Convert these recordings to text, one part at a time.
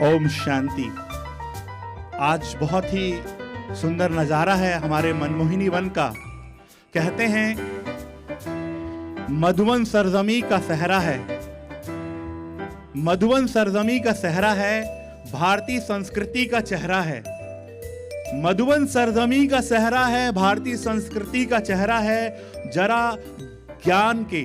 ओम शांति। आज बहुत ही सुंदर नज़ारा है हमारे मनमोहिनी वन का। कहते हैं मधुवन सरजमी का सहरा है, मधुवन सरजमी का सहरा है, भारतीय संस्कृति का चेहरा है। मधुवन सरजमी का सहरा है, भारतीय संस्कृति का चेहरा है। जरा ज्ञान के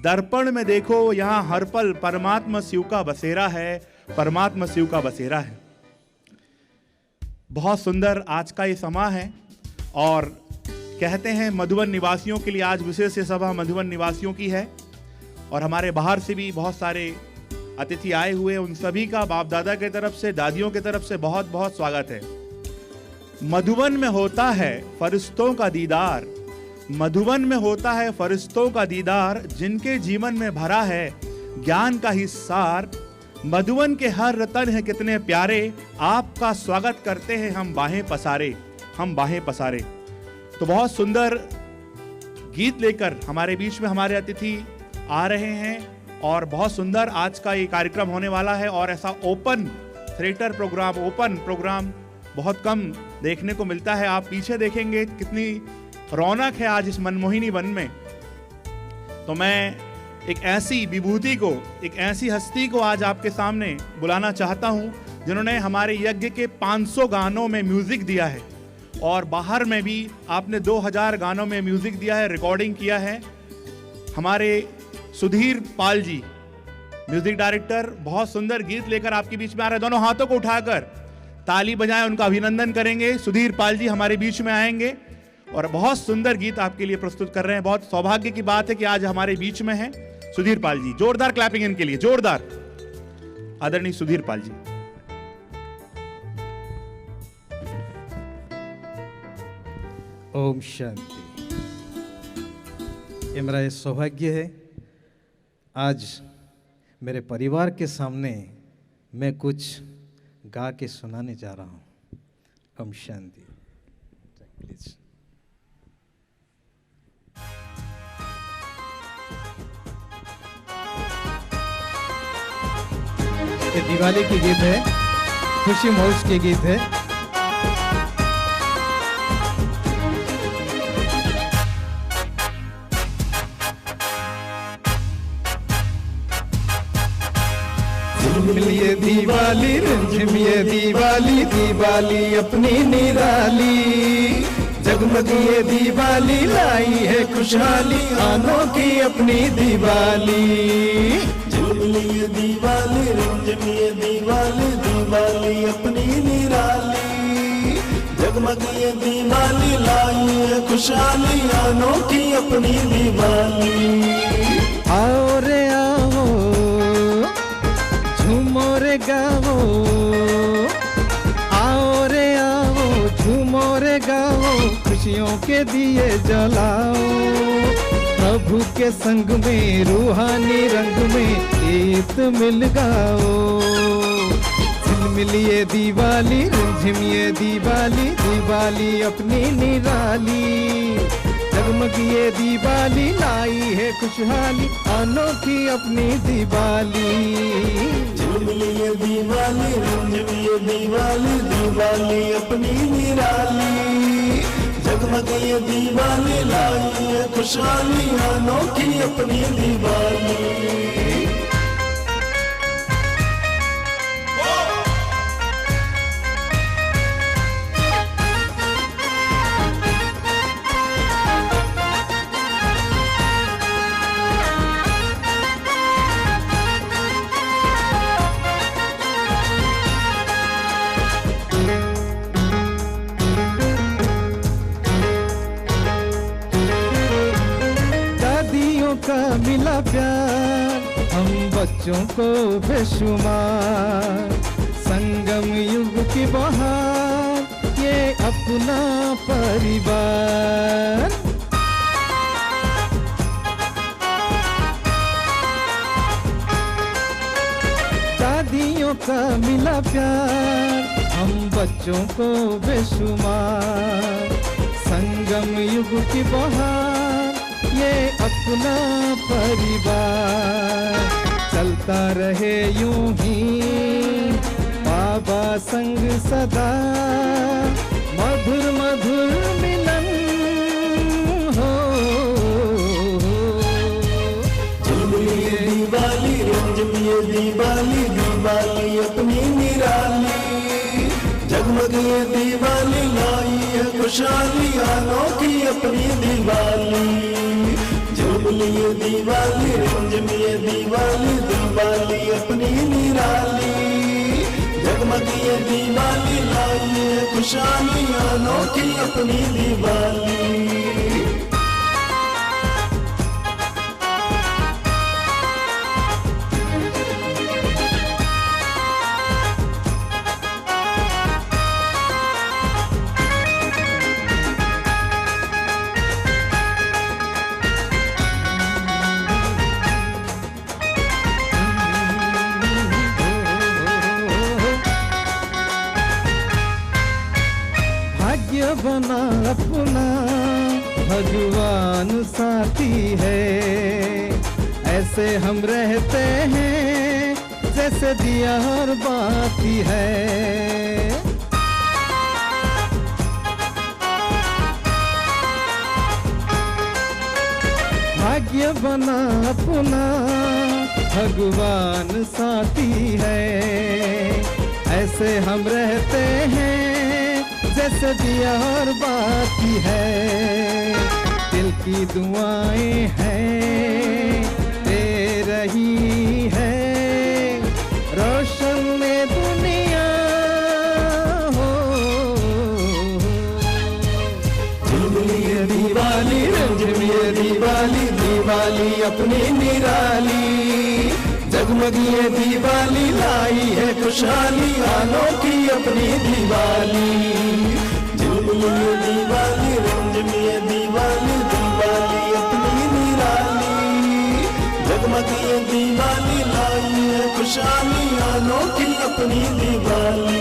दर्पण में देखो, यहाँ हर पल परमात्मा शिव का बसेरा है, परमात्मा शिव का बसेरा है। बहुत सुंदर आज का ये समा है और कहते हैं मधुबन निवासियों के लिए आज विशेष सभा मधुबन निवासियों की है और हमारे बाहर से भी बहुत सारे अतिथि आए हुए, उन सभी का बाप दादा की तरफ से, दादियों की तरफ से बहुत बहुत स्वागत है। मधुबन में होता है फरिश्तों का दीदार, मधुबन में होता है फरिश्तों का दीदार, जिनके जीवन में भरा है ज्ञान का ही सार। मधुबन के हर रतन है कितने प्यारे, आपका स्वागत करते हैं हम बाहें पसारे, हम बाहें पसारे। तो बहुत सुंदर गीत लेकर हमारे बीच में हमारे अतिथि आ रहे हैं और बहुत सुंदर आज का ये कार्यक्रम होने वाला है। और ऐसा open theatre programme, open programme बहुत कम देखने को मिलता है। आप पीछे देखेंगे कितनी रौनक है आज इस मनमोहिनी वन में। तो मैं एक ऐसी विभूति को, एक ऐसी हस्ती को आज आपके सामने बुलाना चाहता हूं जिन्होंने हमारे यज्ञ के 500 गानों में म्यूजिक दिया है और बाहर में भी आपने 2000 गानों में म्यूजिक दिया है, रिकॉर्डिंग किया है। हमारे सुधीर पाल जी, म्यूजिक डायरेक्टर, बहुत सुंदर गीत लेकर आपके बीच में आ रहे हैं। दोनों हाथों को उठाकर ताली बजाएं, उनका अभिनंदन करेंगे। सुधीर पाल जी हमारे बीच में आएंगे और बहुत सुंदर गीत आपके लिए प्रस्तुत कर रहे हैं। बहुत सौभाग्य की बात है कि आज हमारे बीच में हैं सुधीर पाल जी। जोरदार क्लैपिंग इनके लिए, जोरदार। आदरणीय सुधीर पाल जी। ओम शांति। ये मेरा सौभाग्य है आज मेरे परिवार के सामने मैं कुछ गा के सुनाने जा रहा हूं। ओम शांति। प्लीज। ये दिवाली की गीत है, खुशी मौज के गीत है। ये दिवाली रिमझिम, ये दिवाली, दिवाली अपनी निराली, जगमग ये दिवाली लाई है खुशहाली, आनों की अपनी दिवाली। ये दिवाली रिमझिम, ये दिवाली, दिवाली अपनी निराली, जगमग ये दिवाली लाई है खुशहाली, आनों की अपनी दिवाली। आओ रे आओ, झूमो रे गाओ, आओ रे आओ, झूमो रे गाओ, खुशियों के दिए जलाओ, प्रभु के संग में रूहानी रंग में गीत मिल गाओ। झिलमिल ये दिवाली रिमझिम, ये दिवाली, दिवाली अपनी निराली, जगमग ये दिवाली लाई है खुशहाली, अनोखी अपनी दिवाली। झिलमिल ये दिवाली रिमझिम, ये दिवाली, दिवाली अपनी निराली, जगमग ये दिवाली लाई है खुशहाली, अनोखी अपनी दिवाली। का मिला प्यार हम बच्चों को बेशुमार, संगम युग की बहार ये अपना परिवार। दादियों का मिला प्यार हम बच्चों को बेशुमार, संगम युग की बहार ये अपना परिवार। चलता रहे यूं ही बाबा संग सदा मधुर मधुर मिलन हो। झिलमिलिए दिवाली रंजमिए दिवाली, दिवाली अपनी निराली। जगमग ये दिवाली लाई है खुशहाली, अनोखी अपनी दिवाली। झिलमिलिए दिवाली रंजमिए दिवाली, दिवाली अपनी निराली। जगमग ये दिवाली लाई है खुशहाली, अनोखी अपनी दिवाली। भाग्य बना अपना भगवान साथी है, ऐसे हम रहते हैं जैसे दिया और बाती है। भाग्य बना अपना भगवान साथी है, ऐसे हम रहते हैं जैसे दिया और बाकी है। दिल की दुआएं हैं दे रही है, रोशन में दुनिया हो। झिलमिलिए दिवाली रंजमिए दिवाली, दिवाली अपनी निराली। जगमग ये दिवाली लाई है खुशहाली, अनोखी अपनी दिवाली। झिलमिलिए दिवाली रंजमिए दिवाली, दिवाली अपनी निराली। जगमग ये दिवाली लाई है खुशहाली, अनोखी अपनी दिवाली।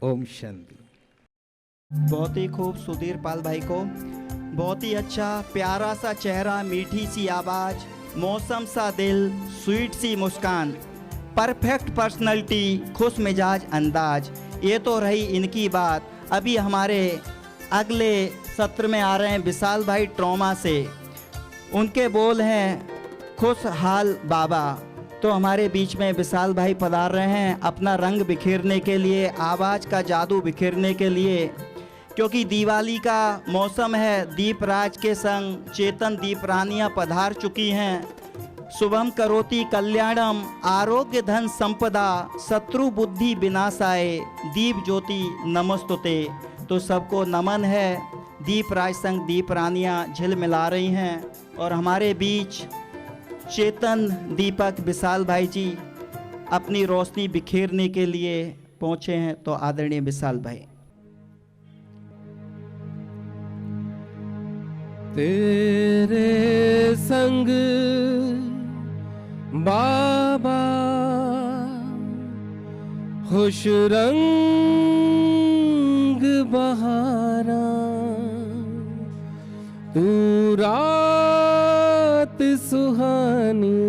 ओम शांति। बहुत ही खूब सुधीर पाल भाई को, बहुत ही अच्छा प्यारा सा चेहरा, मीठी सी आवाज़, मौसम सा दिल, स्वीट सी मुस्कान, परफेक्ट पर्सनैलिटी, खुश मिजाज अंदाज। ये तो रही इनकी बात। अभी हमारे अगले सत्र में आ रहे हैं विशाल भाई ट्रॉमा से, उनके बोल हैं खुशहाल बाबा। तो हमारे बीच में विशाल भाई पधार रहे हैं अपना रंग बिखेरने के लिए, आवाज़ का जादू बिखेरने के लिए, क्योंकि दिवाली का मौसम है। दीप राज के संग चेतन दीप रानियाँ पधार चुकी हैं। शुभम करोति कल्याणम, आरोग्य धन संपदा, शत्रु बुद्धि विनाशाय, दीप ज्योति नमस्तुते। तो सबको नमन है। दीप राज संग दीप रानियाँ झिलमिला रही हैं और हमारे बीच चेतन दीपक विशाल भाई जी अपनी रोशनी बिखेरने के लिए पहुंचे हैं। तो आदरणीय विशाल भाई। तेरे संग बाबा खुश रंग बहारा, तू रात सुहानी,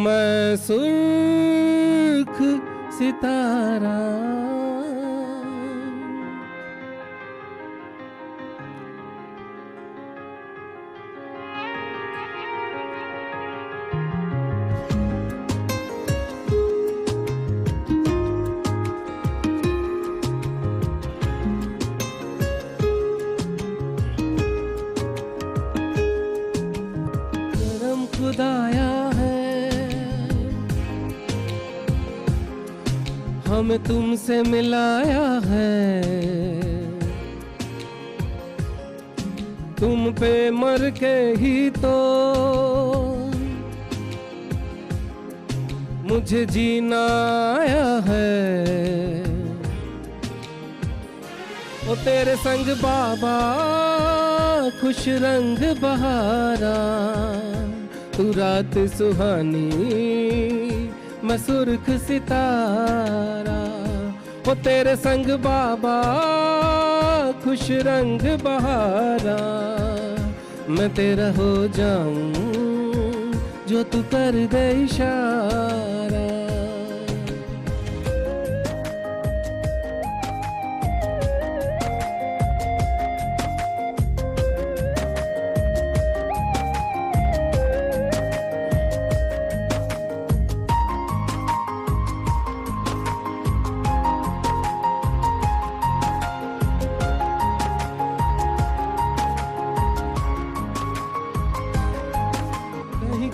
मैं सुर्ख सितारा। खुदाया है हमें तुमसे मिलाया है, तुम पे मर के ही तो मुझे जीना आया है। ओ तेरे संग बाबा खुश रंग बहारा, तू रात सुहानी, मैं सुर्ख सितारा। ओ तेरे संग बाबा खुश रंग बहारा, मैं तेरा हो जाऊं जो तू कर दे इशारा।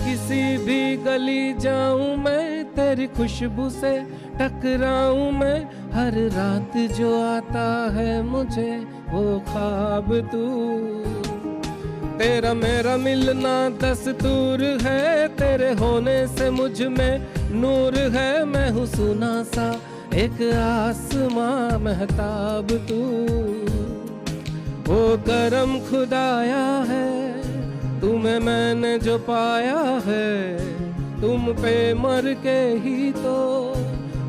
किसी भी गली जाऊं मैं तेरी खुशबू से टकराऊं मैं, हर रात जो आता है मुझे वो ख्वाब तू। तेरा मेरा मिलना दस्तूर है, तेरे होने से मुझ में नूर है। मैं हूँ सुना सा एक आसमां महताब तू। वो करम खुदाया है तुम्हें मैंने जो पाया है, तुम पे मर के ही तो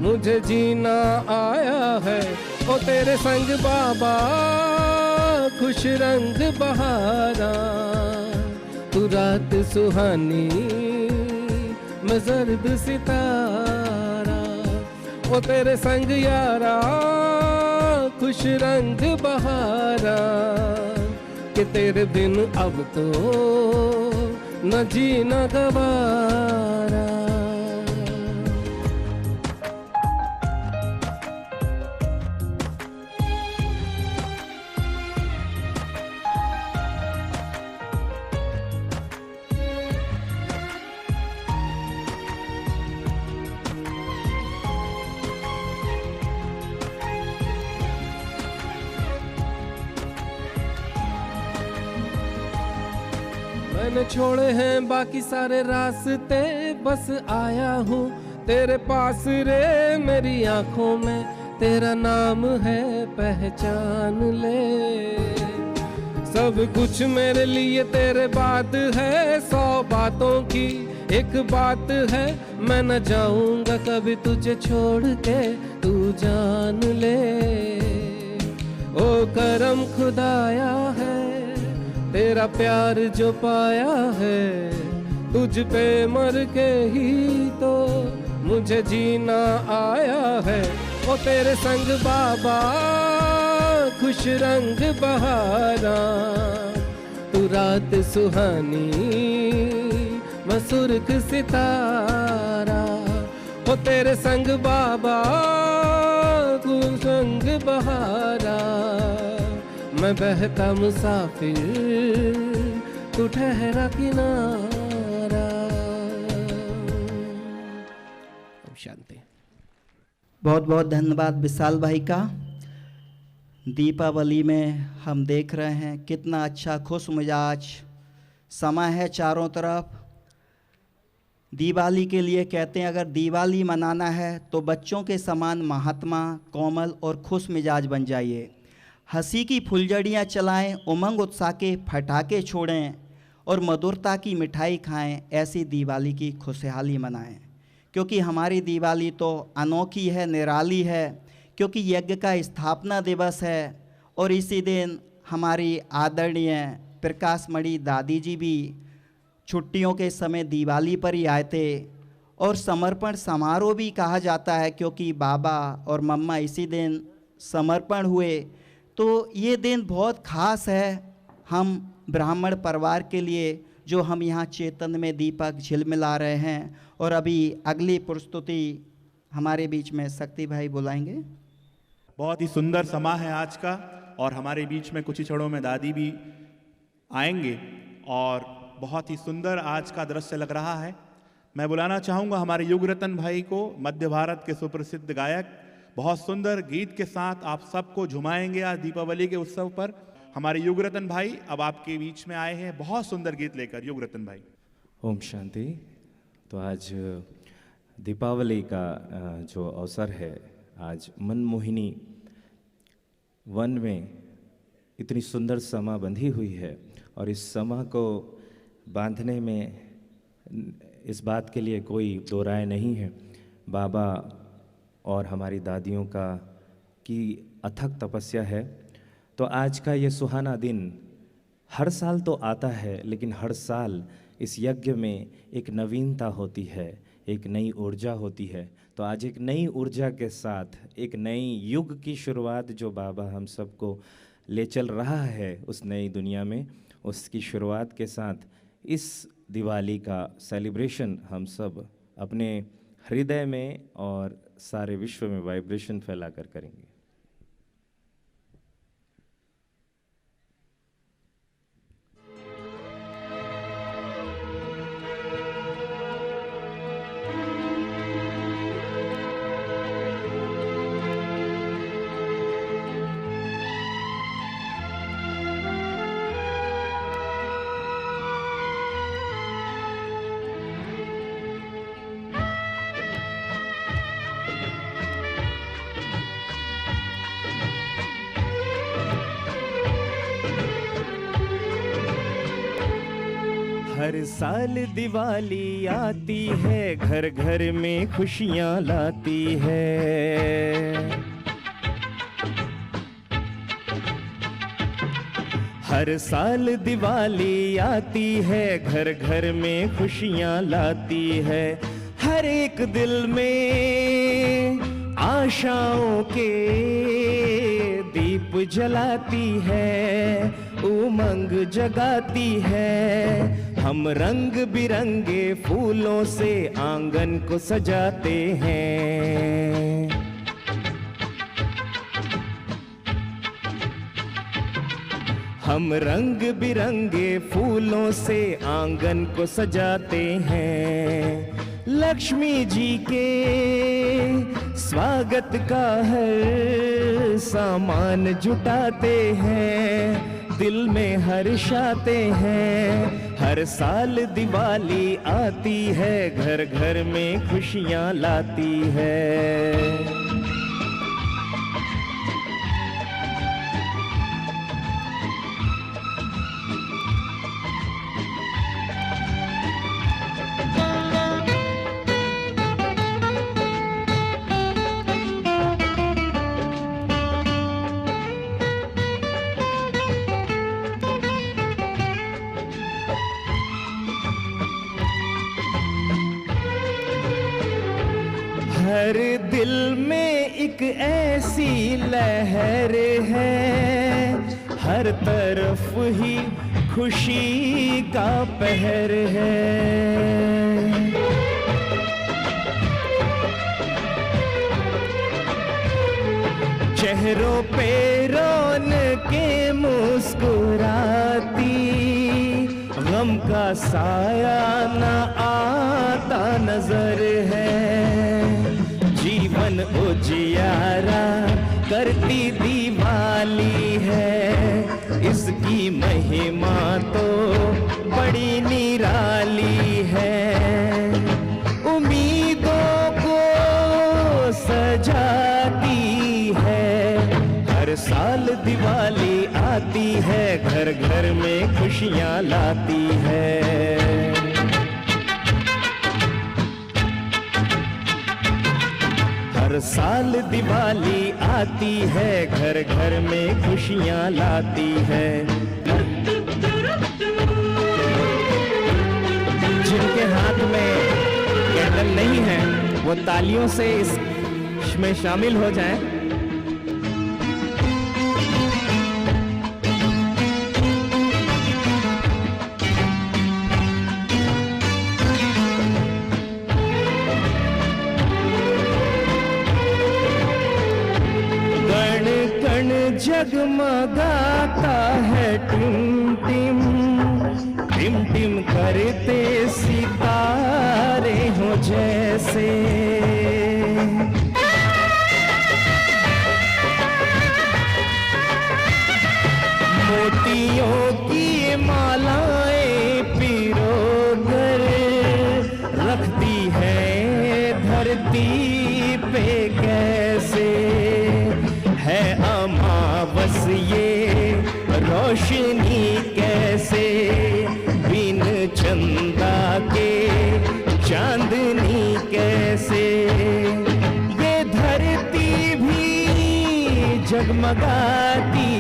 मुझे जीना आया है। ओ तेरे संग बाबा खुश रंग बहारा, तू रात सुहानी मैं जर्द सितारा। ओ तेरे संग यारा खुश रंग बहारा, कि तेरे बिन अब तो न जीना गवारा। मैंने छोड़े हैं बाकी सारे रास्ते, बस आया हूँ तेरे पास रे। मेरी आंखों में तेरा नाम है पहचान ले। सब कुछ मेरे लिए तेरे बात है, 100 बातों की एक बात है। मैं न जाऊंगा कभी तुझे छोड़ के, तू जान ले। ओ करम खुदाया है तेरा प्यार जो पाया है, तुझ पे मर के ही तो मुझे जीना आया है। ओ तेरे संग बाबा खुश रंग बहारा, तू रात सुहानी मैं सुर्ख सितारा। ओ तेरे संग बाबा खुश रंग बहारा, मैं बहता मुसाफिर तू ठहरा किनारा। शांति। बहुत बहुत धन्यवाद विशाल भाई का। दीपावली में हम देख रहे हैं कितना अच्छा खुश मिजाज समय है चारों तरफ। दिवाली के लिए कहते हैं अगर दिवाली मनाना है तो बच्चों के समान महात्मा, कोमल और खुश मिजाज बन जाइए। हंसी की फुलझड़ियाँ चलाएं, उमंग उत्साह के फटाके छोड़ें और मधुरता की मिठाई खाएं। ऐसी दिवाली की खुशहाली मनाएं, क्योंकि हमारी दिवाली तो अनोखी है, निराली है, क्योंकि यज्ञ का स्थापना दिवस है। और इसी दिन हमारी आदरणीय प्रकाशमणि दादी जी भी छुट्टियों के समय दिवाली पर ही आए थे। और समर्पण समारोह भी कहा जाता है, क्योंकि बाबा और मम्मा इसी दिन समर्पण हुए। तो ये दिन बहुत ख़ास है हम ब्राह्मण परिवार के लिए, जो हम यहाँ चेतन में दीपक झिलमिला रहे हैं। और अभी अगली प्रस्तुति हमारे बीच में शक्ति भाई बुलाएंगे। बहुत ही सुंदर समा है आज का, और हमारे बीच में कुछ ही क्षणों में दादी भी आएंगे और बहुत ही सुंदर आज का दृश्य लग रहा है। मैं बुलाना चाहूँगा हमारे युगरतन भाई को, मध्य भारत के सुप्रसिद्ध गायक। बहुत सुंदर गीत के साथ आप सबको झुमाएंगे आज दीपावली के उत्सव पर। हमारे युगरतन भाई अब आपके बीच में आए हैं बहुत सुंदर गीत लेकर। युगरतन भाई। ओम शांति। तो आज दीपावली का जो अवसर है, आज मनमोहिनी वन में इतनी सुंदर समा बंधी हुई है। और इस समा को बांधने में इस बात के लिए कोई दो राय नहीं है, बाबा और हमारी दादियों की अथक तपस्या है। तो आज का ये सुहाना दिन हर साल तो आता है, लेकिन हर साल इस यज्ञ में एक नवीनता होती है, एक नई ऊर्जा होती है। तो आज एक नई ऊर्जा के साथ एक नई युग की शुरुआत जो बाबा हम सबको ले चल रहा है उस नई दुनिया में, उसकी शुरुआत के साथ इस दिवाली का सेलिब्रेशन हम सब अपने हृदय में और सारे विश्व में वाइब्रेशन फैलाकर करेंगे। हर साल दिवाली आती है, घर घर में खुशियाँ लाती है। हर साल दिवाली आती है, घर घर में खुशियाँ लाती है। हर एक दिल में आशाओं के दीप जलाती है, उमंग जगाती है। हम रंग बिरंगे फूलों से आंगन को सजाते हैं। हम रंग बिरंगे फूलों से आंगन को सजाते हैं। लक्ष्मी जी के स्वागत का हर सामान जुटाते हैं, दिल में हर्षाते हैं। हर साल दिवाली आती है, घर घर में खुशियाँ लाती है। हर दिल में एक ऐसी लहर है, हर तरफ ही खुशी का पहर है। चेहरों पे रौनकें मुस्कुराती, गम का साया न आता नजर है। जीवन उजियारा करती दिवाली है, इसकी महिमा तो बड़ी निराली है। उम्मीदों को सजाती है, हर साल दिवाली आती है, घर घर में खुशियाँ लाती है। हर साल दिवाली आती है, घर घर में खुशियाँ लाती है। जिनके हाथ में कैंडल नहीं है वो तालियों से इसमें शामिल हो जाएं। जगमगाता है टिम टिम, टिम टिम करते सितारे हो जैसे। मोतियों की मालाएं पिरोकर रखती है धरती पे कैसे। है अमावस ये रोशनी कैसे, बिन चंदा के चांदनी कैसे। जगमगाती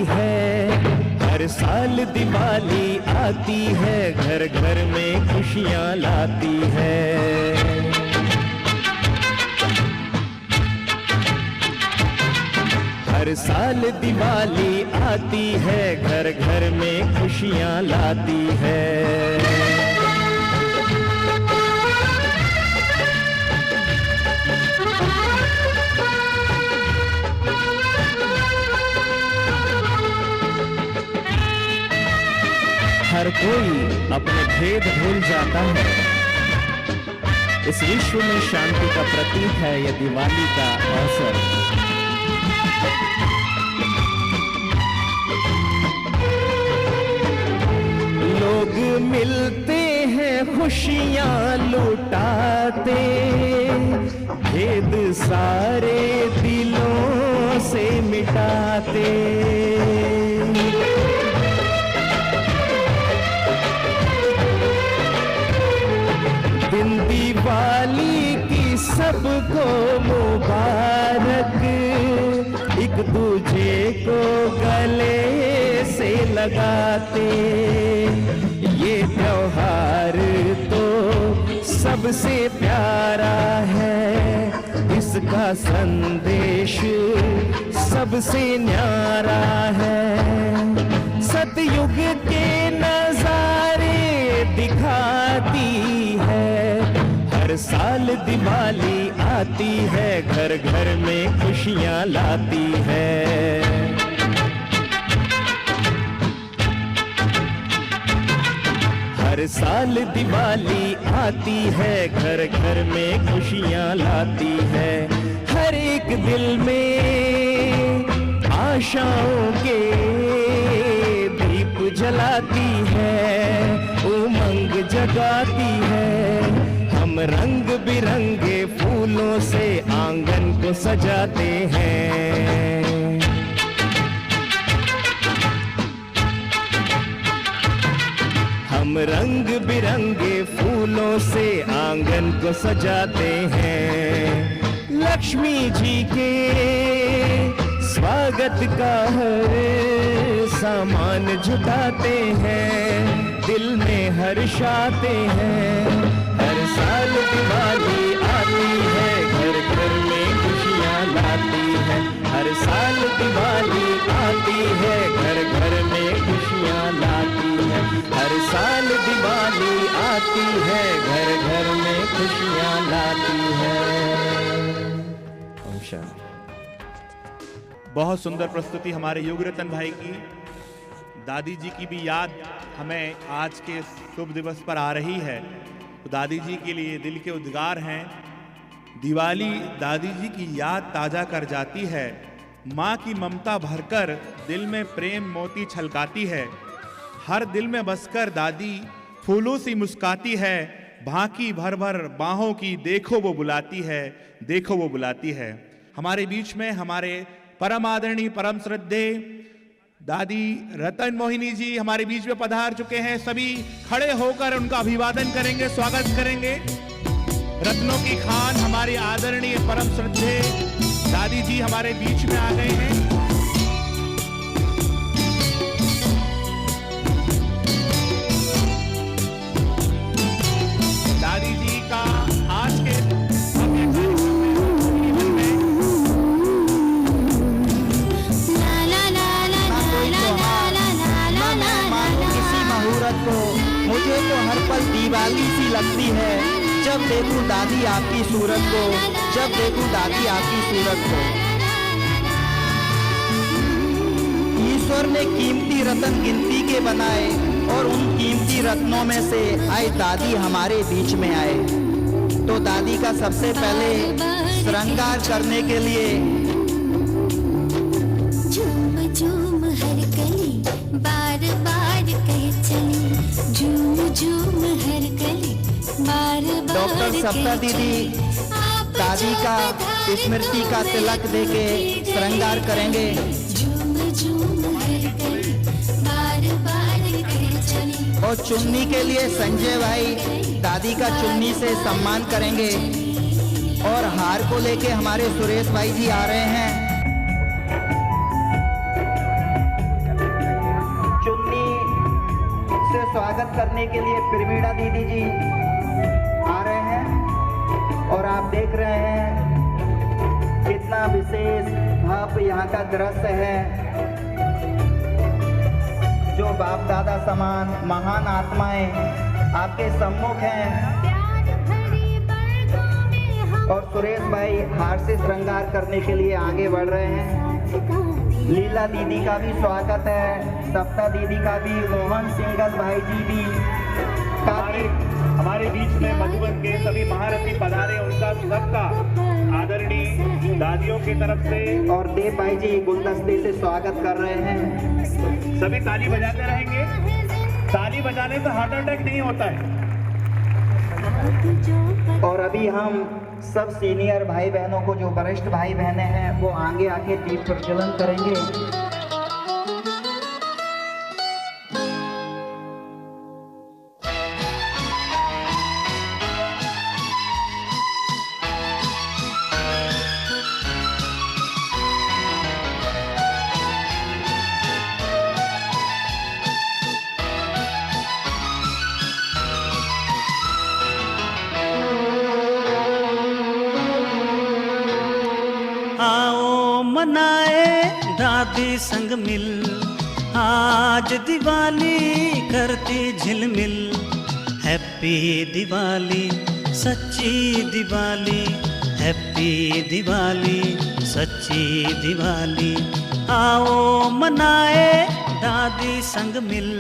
है। हर साल दिवाली आती है, घर घर में खुशियाँ लाती है। हर साल दिवाली आती है, घर घर में खुशियाँ लाती है। हर कोई अपने भेद भूल जाता है। इस विश्व में शांति का प्रतीक है यह दिवाली का अवसर। लोग मिलते हैं खुशियाँ लुटाते, भेद सारे दिलों से मिटाते। दिन दिवाली की सबको मुबारक, एक दूजे को गले से लगाते। ये त्योहार तो सबसे प्यारा है, इसका संदेश सबसे न्यारा है। सतयुग के नजारे दिखाती है, हर साल दिवाली आती है, घर घर में खुशियाँ लाती है। हर साल दिवाली आती है, घर घर में खुशियाँ लाती है। हर एक दिल में आशाओं के दीप जलाती है, उमंग जगाती है। हम रंग बिरंगे फूलों से आंगन को सजाते हैं। हम रंग बिरंगे फूलों से आंगन को सजाते हैं। लक्ष्मी जी के स्वागत का हर सामान जुटाते हैं, दिल में हर्षाते हैं। हर साल दिवाली आती है, घर घर में खुशियाँ लाती है। हर साल दिवाली आती है, घर घर में खुशियाँ लाती है। हर साल दिवाली आती है, घर घर में खुशियाँ लाती है। ओम शांति। बहुत सुंदर प्रस्तुति हमारे युग रतन भाई की। दादी जी की भी याद हमें आज के शुभ दिवस पर आ रही है, तो दादी जी के लिए दिल के उद्गार हैं। दिवाली दादी जी की याद ताज़ा कर जाती है, माँ की ममता भरकर दिल में प्रेम मोती छलकाती है। हर दिल में बसकर दादी फूलों सी मुस्काती है, भांकी भर भर बाहों की देखो वो बुलाती है, देखो वो बुलाती है। हमारे बीच में हमारे परम आदरणीय परम श्रद्धे दादी रतन मोहिनी जी हमारे बीच में पधार चुके हैं। सभी खड़े होकर उनका अभिवादन करेंगे, स्वागत करेंगे। रत्नों की खान हमारे आदरणीय परम श्रद्धे दादी जी हमारे बीच में आ गए हैं। दादी जी का आज के मुझे तो हर पल दिवाली सी लगती है, जब देखूं दादी आपकी सूरत को, जब देखूं दादी आपकी सूरत को। ईश्वर ने कीमती रत्न गिनती के बनाए और उन कीमती रत्नों में से आई दादी हमारे बीच में आए। तो दादी का सबसे पहले श्रृंगार करने के लिए झूम झूम हर गली बार बार कहे चली, झूम झूम हर गली बार बार। डॉक्टर सप्ता दीदी दादी का स्मृति का तिलक देके श्रृंगार करेंगे। झूम झूम हर गली बार बार कहे चली। और चुन्नी के लिए संजय भाई दादी का चुन्नी से सम्मान करेंगे। और हार को लेके हमारे सुरेश भाई जी आ रहे हैं। से स्वागत करने के लिए प्रवीणा दीदी जी आ रहे हैं और आप देख रहे हैं कितना विशेष भव्य यहाँ का दृश्य है। जो बाप दादा समान महान आत्माएं आपके सम्मुख हैं और सुरेश भाई हार से श्रृंगार करने के लिए आगे बढ़ रहे हैं। लीला दीदी का भी स्वागत है, सप्ता दीदी का भी, मोहन सिंगल भाई जी भी हमारे बीच में मधुबन के सभी महारथी पधारे, उनका सबका आदरणीय दादियों की तरफ से और देव भाई जी गुलदस्ते से स्वागत कर रहे हैं। सभी ताली बजाते रहेंगे। ताली बजाने से हार्ट अटैक नहीं होता है। और अभी हम सब सीनियर भाई बहनों को, जो वरिष्ठ भाई बहनें हैं, वो आगे आके दीप प्रज्वलन करेंगे। दादी संग मिल आज दिवाली करती झिलमिल। हैप्पी दिवाली सच्ची दिवाली, हैप्पी दिवाली सच्ची दिवाली। आओ मनाए दादी संग मिल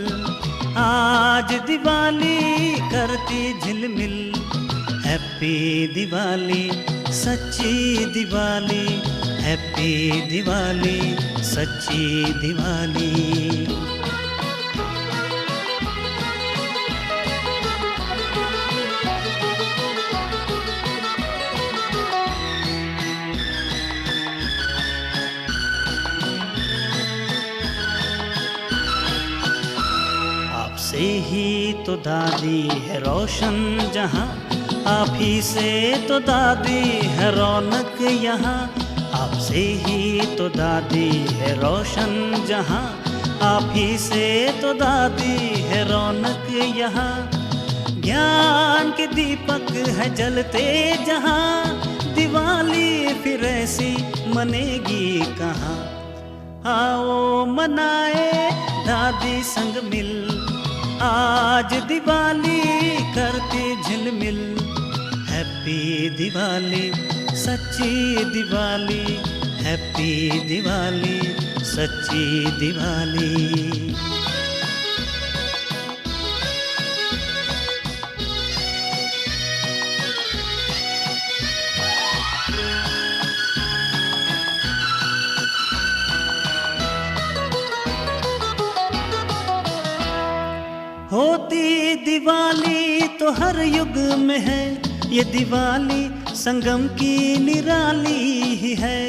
आज दिवाली करती झिलमिल। हैप्पी दिवाली सच्ची दिवाली, हैप्पी दिवाली सच्ची दिवाली। आपसे ही तो दादी है रोशन जहाँ, आप ही से तो दादी है रौनक यहाँ। आपसे ही तो दादी है रोशन जहाँ, आप ही से तो दादी है रौनक यहाँ। ज्ञान के दीपक है जलते जहाँ, दिवाली फिर ऐसी मनेगी कहाँ। आओ मनाए दादी संग मिल आज दिवाली करती झिलमिल। हैप्पी दिवाली सच्ची दिवाली, हैप्पी दिवाली सच्ची दिवाली। होती दिवाली तो हर युग में है, ये दिवाली संगम की निराली ही है।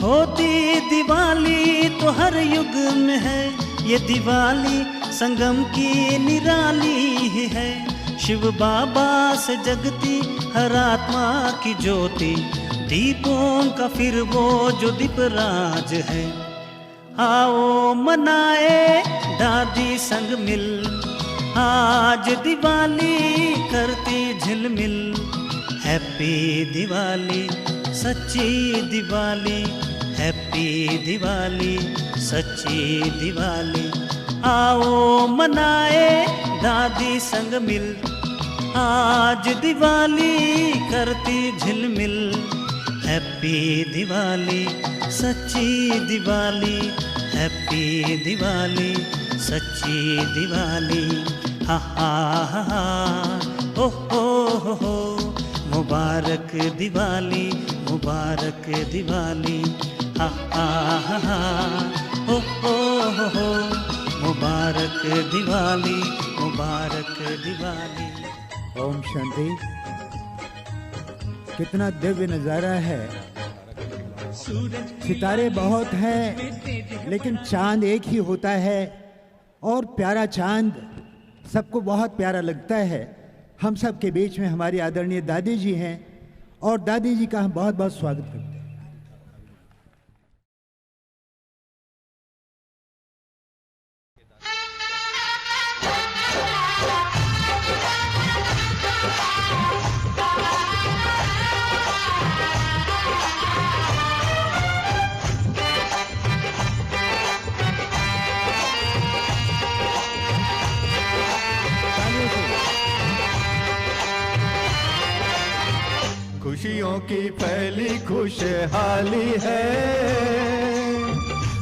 होती दिवाली तो हर युग में है, ये दिवाली संगम की निराली ही है। शिव बाबा से जगती हर आत्मा की ज्योति, दीपों का फिर वो जो दीपराज है। आओ मनाए दादी संग मिल आज दिवाली करती झिलमिल। हैप्पी दिवाली सच्ची दिवाली, हैप्पी दिवाली सच्ची दिवाली। आओ मनाए दादी संग मिल आज दिवाली करती झिलमिल। हैप्पी दिवाली सच्ची दिवाली, हैप्पी दिवाली सच्ची दिवाली। हा हा हा हा हो मुबारक दिवाली, मुबारक दिवाली। हा हा हा हा हो मुबारक दिवाली, मुबारक दिवाली। ओम शांति। कितना दिव्य नज़ारा है। सितारे बहुत हैं लेकिन चांद एक ही होता है, और प्यारा चांद सबको बहुत प्यारा लगता है। हम सब के बीच में हमारी आदरणीय दादी जी हैं और दादी जी का हम बहुत बहुत स्वागत करते हैं। की फैली खुशहाली है,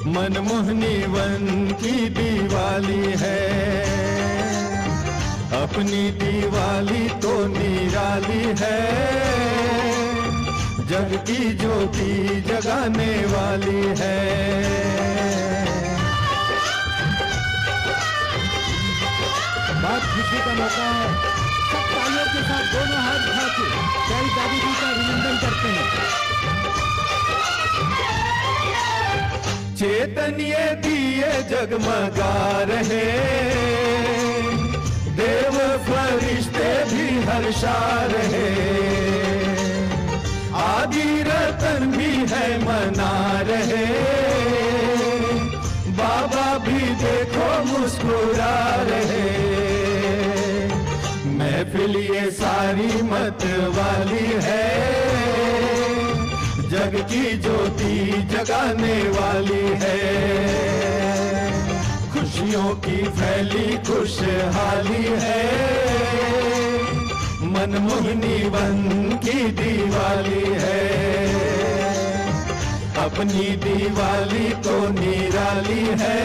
मनमोहनी वन की दिवाली है। अपनी दिवाली तो निराली है, जग की ज्योति जगाने वाली है। बहुत खुशी का मौका है, सब तालियों के साथ दोनों हाथ उठा के प्यारी दादी जी का अभिनंदन करते हैं। चेतन्य दिए जगमगा रहे, देव फरिश्ते भी हर्षा रहे। आदि रतन भी है मना रहे, बाबा भी देखो मुस्कुरा रहे। महफिल ये सारी मत वाली है, जग की ज्योति जगाने वाली है। खुशियों की फैली खुशहाली है, मनमोहनी वन की दिवाली है। अपनी दिवाली तो निराली है,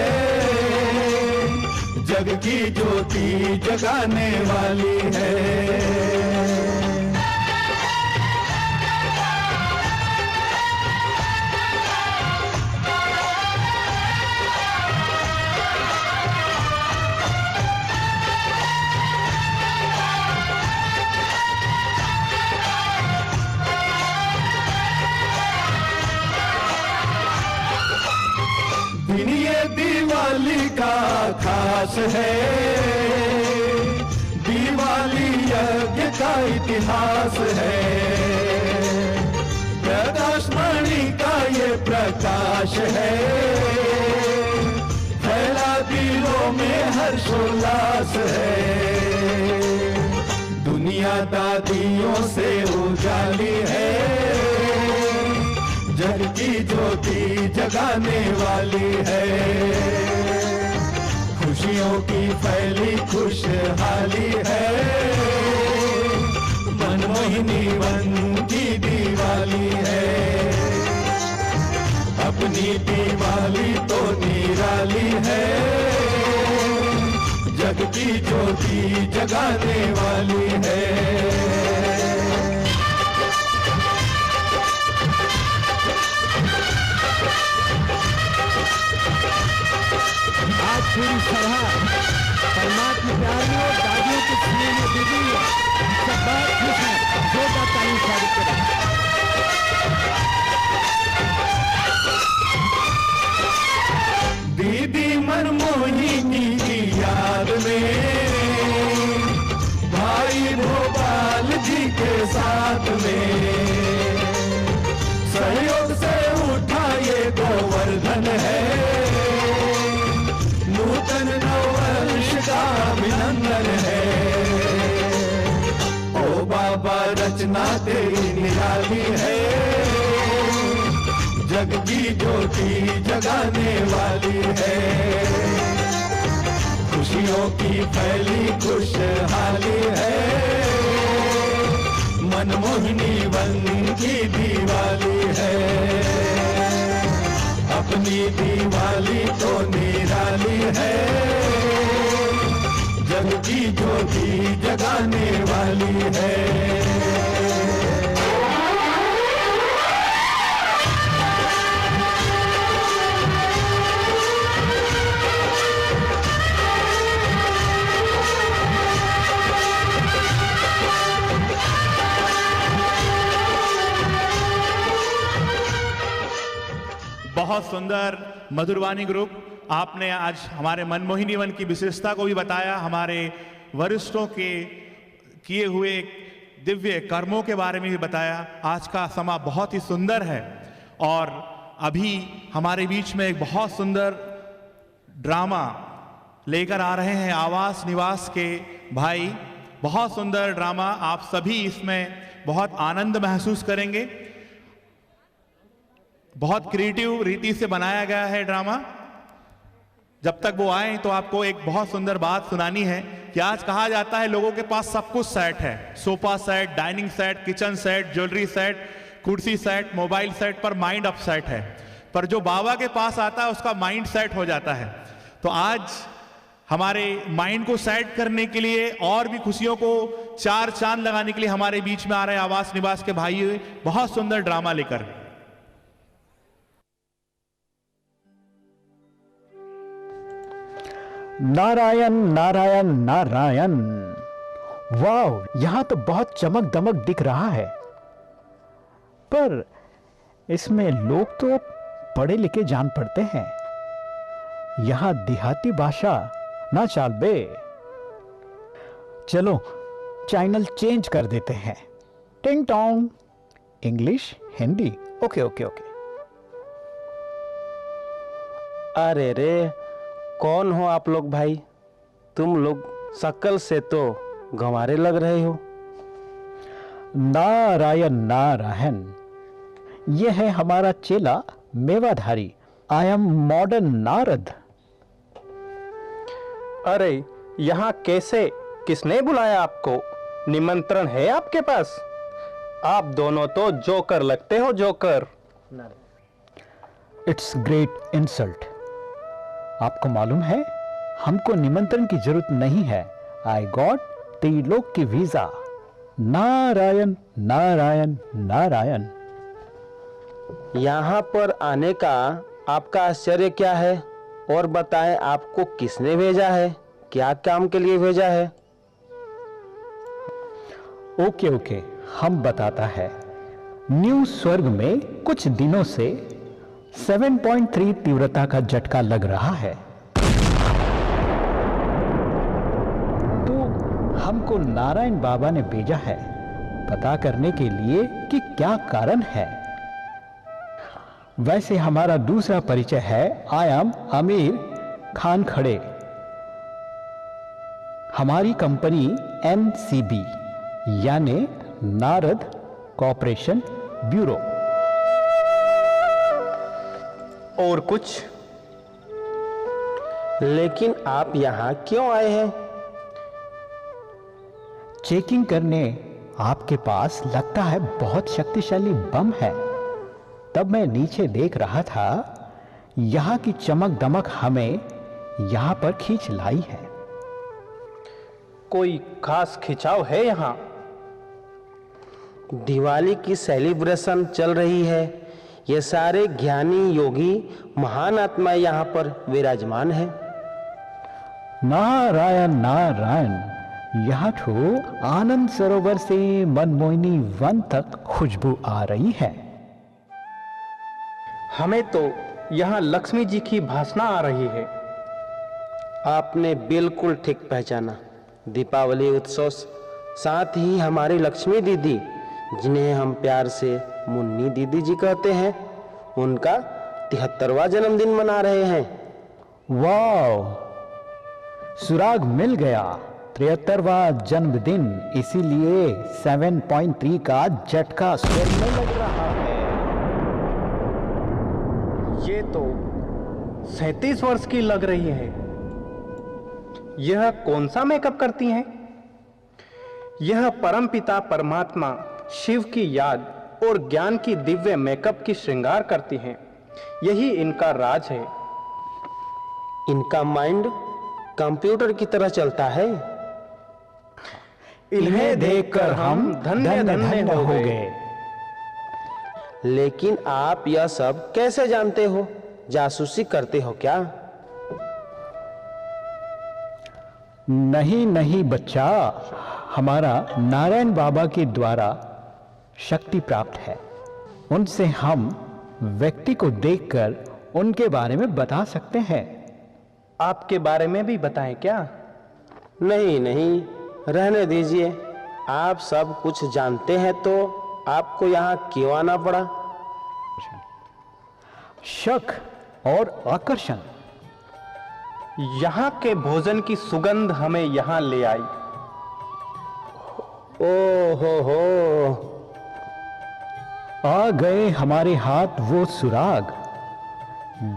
जग की ज्योति जगाने वाली है। दिन ये दिवाली का खास है, दिवाली यज्ञ का इतिहास है। प्रकाशमणि का ये प्रकाश है, फैला दिलों में हर्षोल्लास है। दुनिया दादियों से उजाली है, जग की ज्योति जगाने वाली है। खुशियों की फैली खुशहाली है, मनमोहिनी वन की दिवाली है। अपनी दिवाली तो निराली है, जग की ज्योति जगाने वाली है। आज पूरी सभा परमात्मा प्यारियों दादियों के स्नेह में डूबी है। सब बहुत खुश हैं, जोरदार ताली स्वागत करें। दीदी मनमोहिनी की याद में, भाई भोपाल जी के साथ में, सहयोग से उठा ये गोवर्धन है। नूतन नववर्ष का अभिनंदन है। ओ बाबा रचना तेरी निराली है, जग की ज्योति जगाने वाली है। खुशियों की फैली खुशहाली है, मनमोहनी वन की दिवाली है। अपनी दिवाली तो निराली है, जग की ज्योति जगाने वाली है। बहुत सुंदर मधुरवाणी ग्रुप, आपने आज हमारे मनमोहिनी वन की विशेषता को भी बताया, हमारे वरिष्ठों के किए हुए दिव्य कर्मों के बारे में भी बताया। आज का समा बहुत ही सुंदर है और अभी हमारे बीच में एक बहुत सुंदर ड्रामा लेकर आ रहे हैं आवास निवास के भाई। बहुत सुंदर ड्रामा, आप सभी इसमें बहुत आनंद महसूस करेंगे। बहुत क्रिएटिव रीति से बनाया गया है ड्रामा। जब तक वो आए तो आपको एक बहुत सुंदर बात सुनानी है कि आज कहा जाता है लोगों के पास सब कुछ सेट है, sofa set, dining set, kitchen set, jewellery set, कुर्सी सेट, मोबाइल सेट पर माइंड अपसेट है, पर जो बाबा के पास आता है उसका माइंड सेट हो जाता है। तो आज हमारे माइंड को सेट करने के लिए और भी खुशियों को चार चांद लगाने के लिए हमारे बीच में आ रहे आवास निवास के भाई बहुत सुंदर ड्रामा लेकर। नारायण नारायण नारायण। वाह, यहां तो बहुत चमक दमक दिख रहा है, पर इसमें लोग तो पढ़े लिखे जान पड़ते हैं। यहां देहाती भाषा ना चाल बे। चलो चैनल चेंज कर देते हैं। टिंग टोंग, English Hindi. Okay okay okay. अरे रे, कौन हो आप लोग भाई? तुम लोग शक्ल से तो गंवारे लग रहे हो। नारायण नारायण, यह है हमारा चेला मेवाधारी। I am modern Narad. अरे यहाँ कैसे? किसने बुलाया आपको? निमंत्रण है आपके पास? आप दोनों तो जोकर लगते हो, जोकर। It's great insult. आपको मालूम है हमको निमंत्रण की जरूरत नहीं है। आई गॉट त्रिलोक की वीजा। नारायण नारायण नारायण। यहाँ पर आने का आपका आश्चर्य क्या है? और बताएं, आपको किसने भेजा है? क्या काम के लिए भेजा है? ओके ओके, हम बताता है। न्यू स्वर्ग में कुछ दिनों से 7.3 तीव्रता का झटका लग रहा है, तो हमको नारायण बाबा ने भेजा है पता करने के लिए कि क्या कारण है। वैसे हमारा दूसरा परिचय है। आई एम आमिर खान खड़े। हमारी कंपनी NCB यानी नारद कॉर्पोरेशन ब्यूरो। और कुछ? लेकिन आप यहां क्यों आए हैं? चेकिंग करने। आपके पास लगता है बहुत शक्तिशाली बम है। तब मैं नीचे देख रहा था, यहां की चमक दमक हमें यहां पर खींच लाई है। कोई खास खिंचाव है यहाँ? दिवाली की सेलिब्रेशन चल रही है। ये सारे ज्ञानी योगी महान आत्माएं यहाँ पर विराजमान है। नारायण नारायण, यहाँ तो आनंद सरोवर से मनमोहिनी वन तक खुशबू आ रही है। हमें तो यहाँ लक्ष्मी जी की भासना आ रही है। आपने बिल्कुल ठीक पहचाना। दीपावली उत्सव, साथ ही हमारी लक्ष्मी दीदी, जिन्हें हम प्यार से मुन्नी दीदी जी कहते हैं, उनका 73वां जन्मदिन मना रहे हैं। वाह, सुराग मिल गया। 73वां जन्मदिन, इसीलिए 7.3 का झटका स्वर्ग में लग रहा है। ये तो 37 वर्ष की लग रही है। यह कौन सा मेकअप करती हैं? यह परमपिता परमात्मा शिव की याद और ज्ञान की दिव्य मेकअप की श्रृंगार करती हैं। यही इनका राज है। इनका माइंड कंप्यूटर की तरह चलता है। इन्हें देखकर हम धन्य धन्य हो गए। लेकिन आप यह सब कैसे जानते हो? जासूसी करते हो क्या? नहीं नहीं बच्चा, हमारा नारायण बाबा के द्वारा शक्ति प्राप्त है। उनसे हम व्यक्ति को देखकर उनके बारे में बता सकते हैं। आपके बारे में भी बताएं क्या? नहीं नहीं, रहने दीजिए। आप सब कुछ जानते हैं तो आपको यहाँ क्यों आना पड़ा? शक और आकर्षण। यहाँ के भोजन की सुगंध हमें यहाँ ले आई। ओ हो, आ गए हमारे हाथ वो सुराग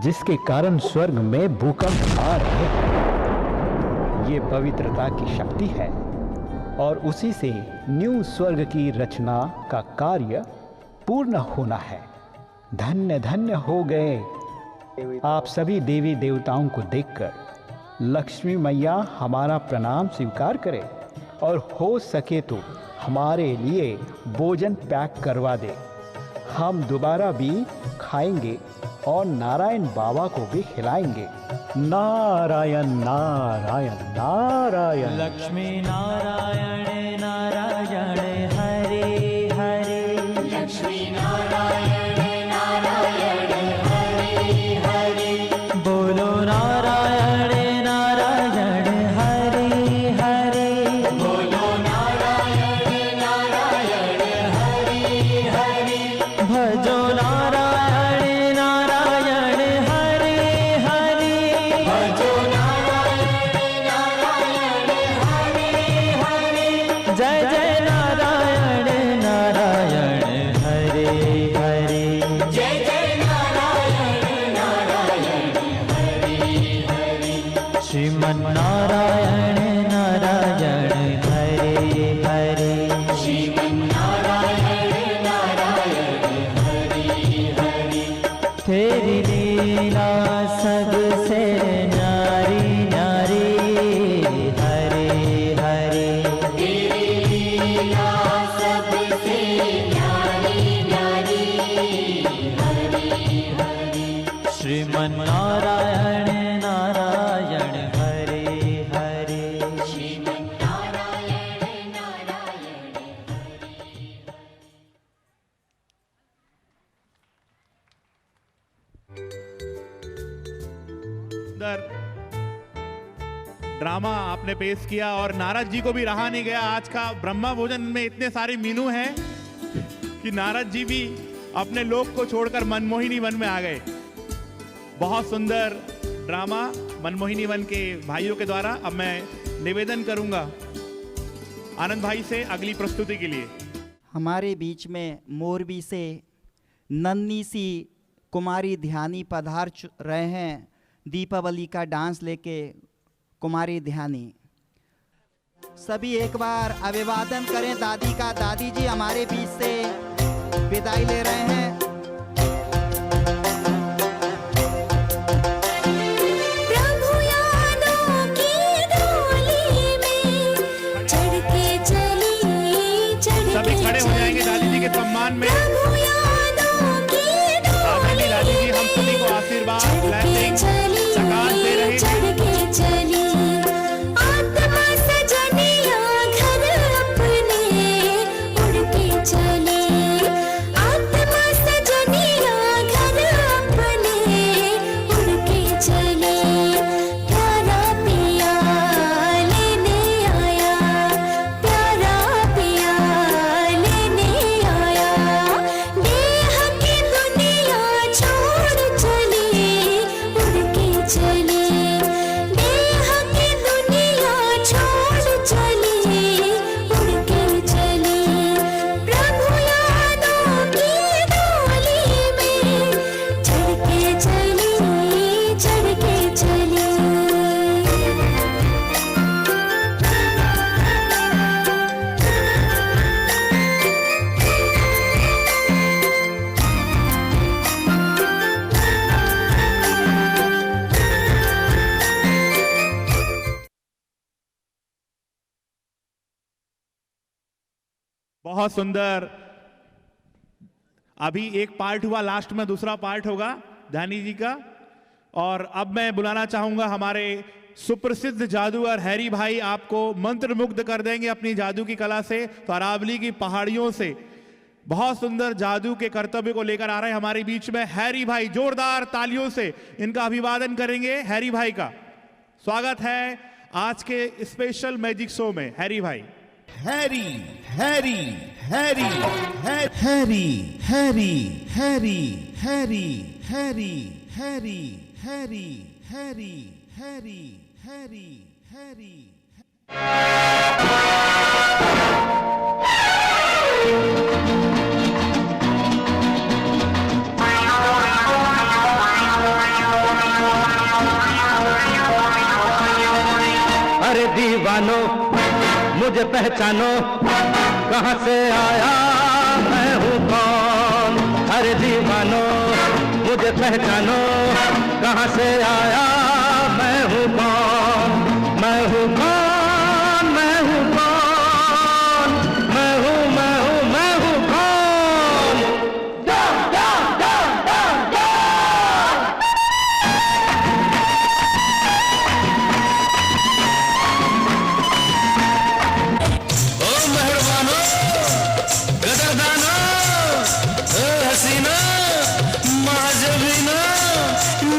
जिसके कारण स्वर्ग में भूकंप आ रहे हैं। ये पवित्रता की शक्ति है और उसी से न्यू स्वर्ग की रचना का कार्य पूर्ण होना है। धन्य धन्य हो गए आप सभी देवी देवताओं को देखकर। लक्ष्मी मैया हमारा प्रणाम स्वीकार करे और हो सके तो हमारे लिए भोजन पैक करवा दे। हम दोबारा भी खाएंगे और नारायण बाबा को भी खिलाएंगे। नारायण नारायण नारायण। लक्ष्मी नारायण नारायण हरे हरे। लक्ष्मी नारायण नारायण हरे हरे। बोलो नारायण नारायण हरे हरे। बोलो नारायण नारायण हरे हरे। भजो नारायण नारायण हरे हरे। भजो नारायण नारायण हरे हरे। जय जय नारायण नारायण हरे हरे। जय जय नारायण नारायण हरे हरे। श्रीमन नारायण नारायण हरे हरे। श्रीमन नारायण नारायण हरे हरे। तेरी लीला सबसे न्यारी न्यारी हरे हरे। तेरी लीला सबसे न्यारी न्यारी हरे हरे। श्रीमन नारायण नारायण हरे हरे। श्रीमन नारायण नारायण हरे। सुंदर ड्रामा आपने पेश किया और नारद जी को भी रहा नहीं गया। आज का ब्रह्मा भोजन में इतने सारे मीनू हैं कि नारद जी भी अपने लोक को छोड़कर मनमोहिनी वन में आ गए। बहुत सुंदर ड्रामा मनमोहिनी वन के भाइयों के द्वारा। अब मैं निवेदन करूंगा आनंद भाई से अगली प्रस्तुति के लिए। हमारे बीच में मोरबी से नन्ही सी कुमारी ध्यानी पधार रहे हैं। दीपावली का डांस लेके कुमारी ध्यानी। सभी एक बार अभिवादन करें दादी का। दादी जी हमारे बीच से विदाई ले रहे हैं। प्रभु यादों की डोली में चढ़ के चली सभी खड़े हो जाएंगे दादी जी के सम्मान में। प्रभु यादों की आदरणीय दादी जी हम सभी को आशीर्वाद ब्लेसिंग सकाश दे रहे हैं। चढ़ के चली आत्मा सजनिया घर अपने उड़ के चली। आत्मा सजनिया घर अपने उड़ के चली। प्यारा पिया लेने आया। प्यारा पिया लेने आया। देह की दुनिया छोड़ चली उड़ के चली। देह की दुनिया छोड़ चली उड़ के चली। प्रभु यादों की डोली में चढ़ के चली चढ़ के चली। बहुत सुंदर। अभी एक पार्ट हुआ, लास्ट में दूसरा पार्ट होगा ध्यानी जी का। और अब मैं बुलाना चाहूंगा हमारे सुप्रसिद्ध जादूगर हैरी भाई। आपको मंत्र मुग्ध कर देंगे अपनी जादू की कला से। तो अरावली की पहाड़ियों से बहुत सुंदर जादू के कर्तव्य को लेकर आ रहे हैं हमारे बीच में हैरी भाई। जोरदार तालियों से इनका अभिवादन करेंगे हैरी भाई का। स्वागत है आज के स्पेशल मैजिक शो में हैरी भाई। Harry Harry Harry Harry Harry Harry Harry Harry Harry Harry Harry Harry Harry Harry. अरे दीवानो मुझे पहचानो, कहाँ से आया मैं हूँ कौन। अरे दीवानो मुझे पहचानो, कहाँ से आया मैं हूँ कौन, मैं हूँ कौन, मैं हूँ कौन, मैं हूँ मैं हूँ मैं हूँ कौन। डा डा डा डा डा। ओ मेहरबानो, गदरदानो, ओ हसीना, माजबीना,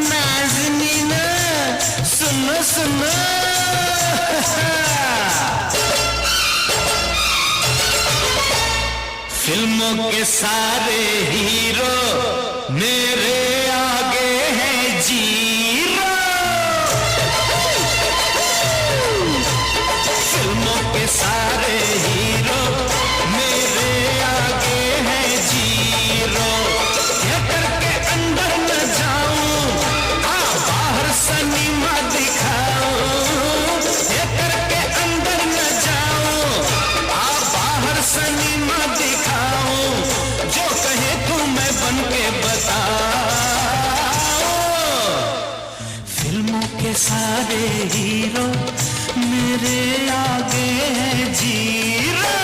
नाज़नीना, सुनो सुनो। फिल्मों के सारे हीरो मेरे आगे हैं जीरो। फिल्मों के सारे हीरो मेरे आगे हैं जीरो। थिएटर के अंदर न जाऊं, बाहर सिनेमा दिखाऊं। थिएटर के अंदर न जाऊं, बाहर सिनेमा दिखाऊं। जो कहे तू मैं बन के बताऊं। फिल्मों के सारे हीरो मेरे आगे हैं जीरो।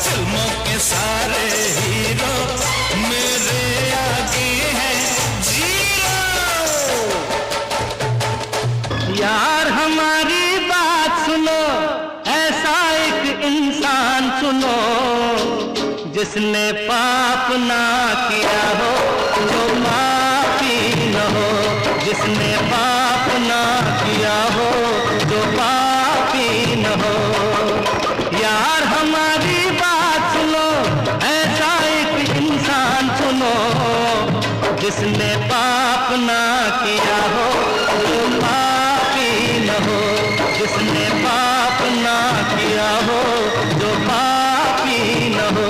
फिल्मों के सारे हीरो मेरे आगे हैं जीरो। यार हमारी बात सुनो, ऐसा एक इंसान चुनो जिसने पाप ना किया हो, जो माफी न हो। जिसने पाप ना किया हो, जो पापी न हो। यार हमारी बात सुनो, ऐसा एक इंसान चुनो जिसने पाप ना किया हो, जो पापी न हो। जिसने पाप ना किया हो, जो पापी न हो।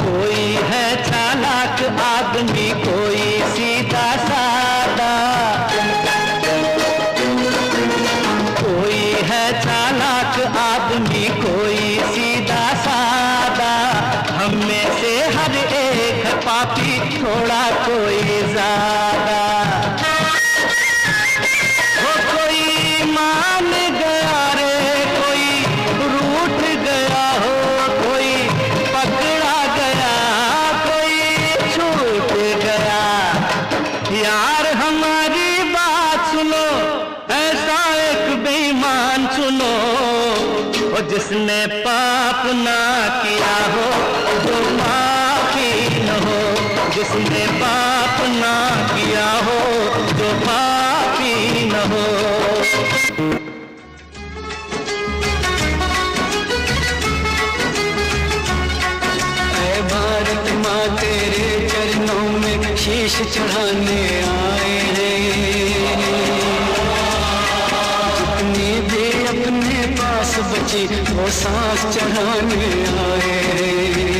कोई है चालाक आदमी, कोई सीधा सादा। कोई है चालाक आदमी, कोई सीधा सादा। हम में से हर एक पापी, थोड़ा कोई ज्यादा। वो कोई मान गया रे, कोई रूठ गया हो, कोई पकड़ा गया, कोई छूट गया। यार हमारी बात सुनो, ऐसा एक बेईमान चुनो जिसने पाप ना किया हो, जो पापी न हो। जिसने पाप ना किया हो, जो पापी न हो। ऐ भारत माँ तेरे चरणों में शीश चढ़ाने आए हैं। जितनी भी अपने पास बची वो सांस चढ़ाने आए हैं।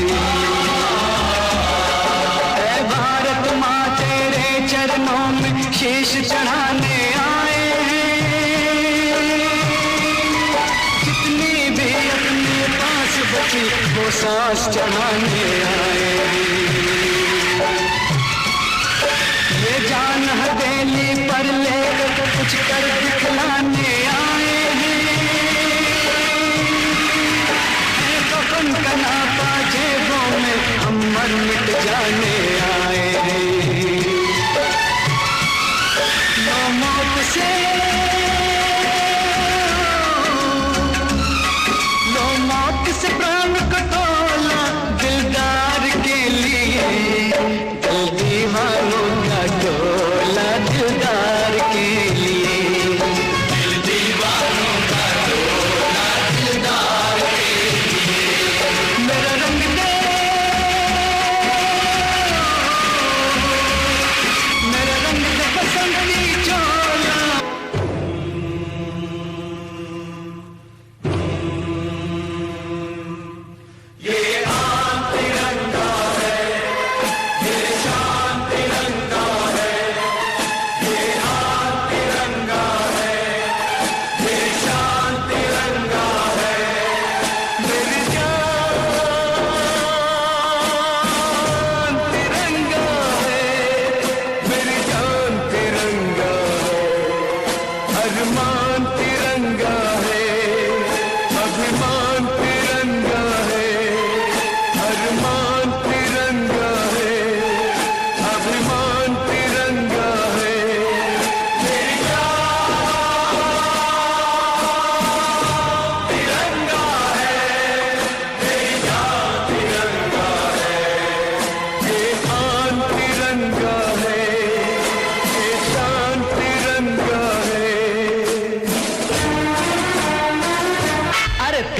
ऐ भारत माँ तेरे चरणों में शीश चढ़ाने आए हैं। जितनी भी अपने पास बची वो सांस चढ़ाने आए हैं। ये जान हथेली पर लेकर कुछ कर दिखलाने आए हैं। कफन का नापा जेबों में हम मर मिट जाने आए हैं। नो मौत से, नो मौत से प्राण को तोला दिलदार के लिए। दिल दीवानों का टोला दिलदार के लिए। दिल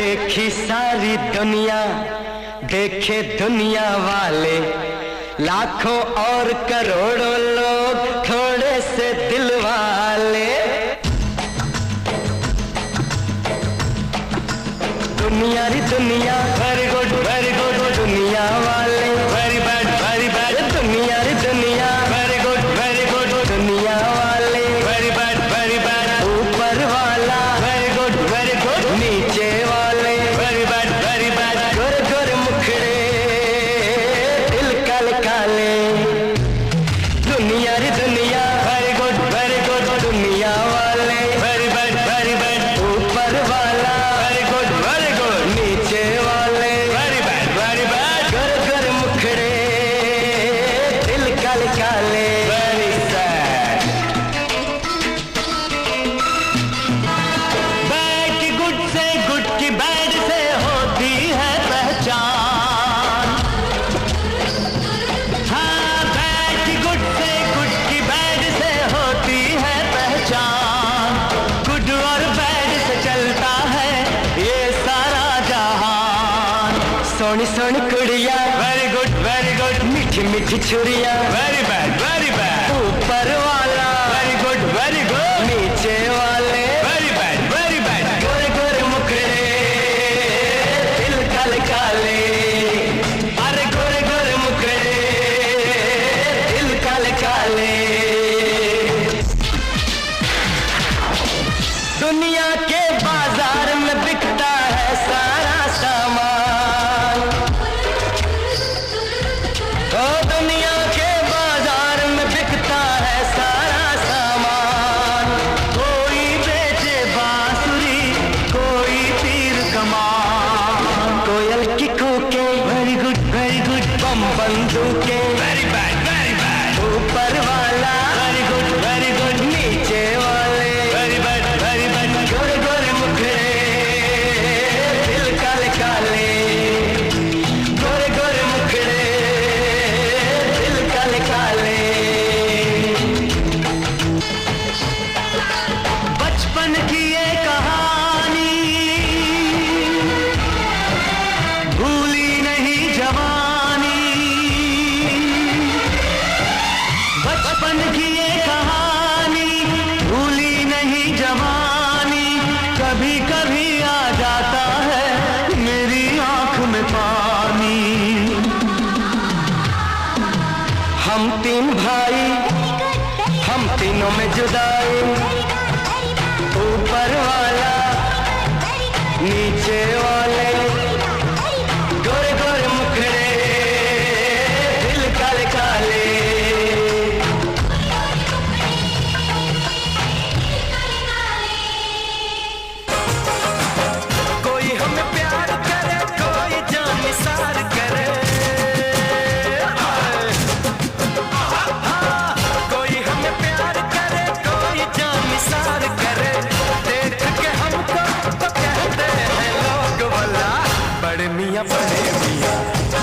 देखी सारी दुनिया, देखे दुनिया वाले, लाखों और करोड़ों लोग, थोड़े से दिल वाले। दुनिया री दुनिया, वेरी गुड दुनिया वाले, वेरी बैड दुनिया री दुनिया, वेरी गुड दुनिया वाले, वेरी बैड ऊपर वाला, वेरी गुड नीचे वाले, वेरी बैड गुर गुर मुखड़े दिल काले काले। दुनिया री दुनिया, वेरी गुड दुनिया वाले, वेरी बैड ऊपर वाला, वेरी गुड नीचे वाले, वेरी बैड गुर गुर मुखड़े दिल काले काले। Very sad. बैड की गुड से, गुड की बैड से होती है पहचान। हाँ, बैड की गुड से, गुड की बैड से होती है पहचान। गुड और बैड से चलता है ये सारा जहान। सोनी सोनी कुड़िया, वेरी गुड मीठी मीठी छुरिया, वेरी बैड ऊपर वाला, वेरी गुड नीचे वाले, वेरी बैड गोरे गोरे मुखड़े दिल काले काले। अरे गोरे गोरे मुखड़े दिल काले काले। दुनिया के बाजार में बिकता है सारा सामान। ओ दुनिया के बाजार में बिकता है सारा सामान। कोई बेचे बांसुरी, कोई तीर कमान। कोयल की कूके, वेरी गुड बम बंदूके, वेरी बैड ऊपर वाला, वेरी गुड नीचे वाले, वेरी बैड गोरे गोरे मुखड़े दिल काले काले। गोरे गोरे मुखड़े दिल काले काले। बचपन की ये कहानी भूली नहीं जवानी। बचपन की ये कहानी भूली नहीं जवानी। कभी कभी आ जाता है मेरी आंख में पानी। हम तीन भाई, हम तीनों में जुदाई। ऊपर वाला, नीचे वाले, गोरे गोरे मुखड़े दिल काले काले। कोई हमें प्यार करे, कोई जान निसार करे। कोई हमें प्यार करे, कोई जान निसार करे। देख के हमको तो कहते हैं लोग भला, बड़े मियाँ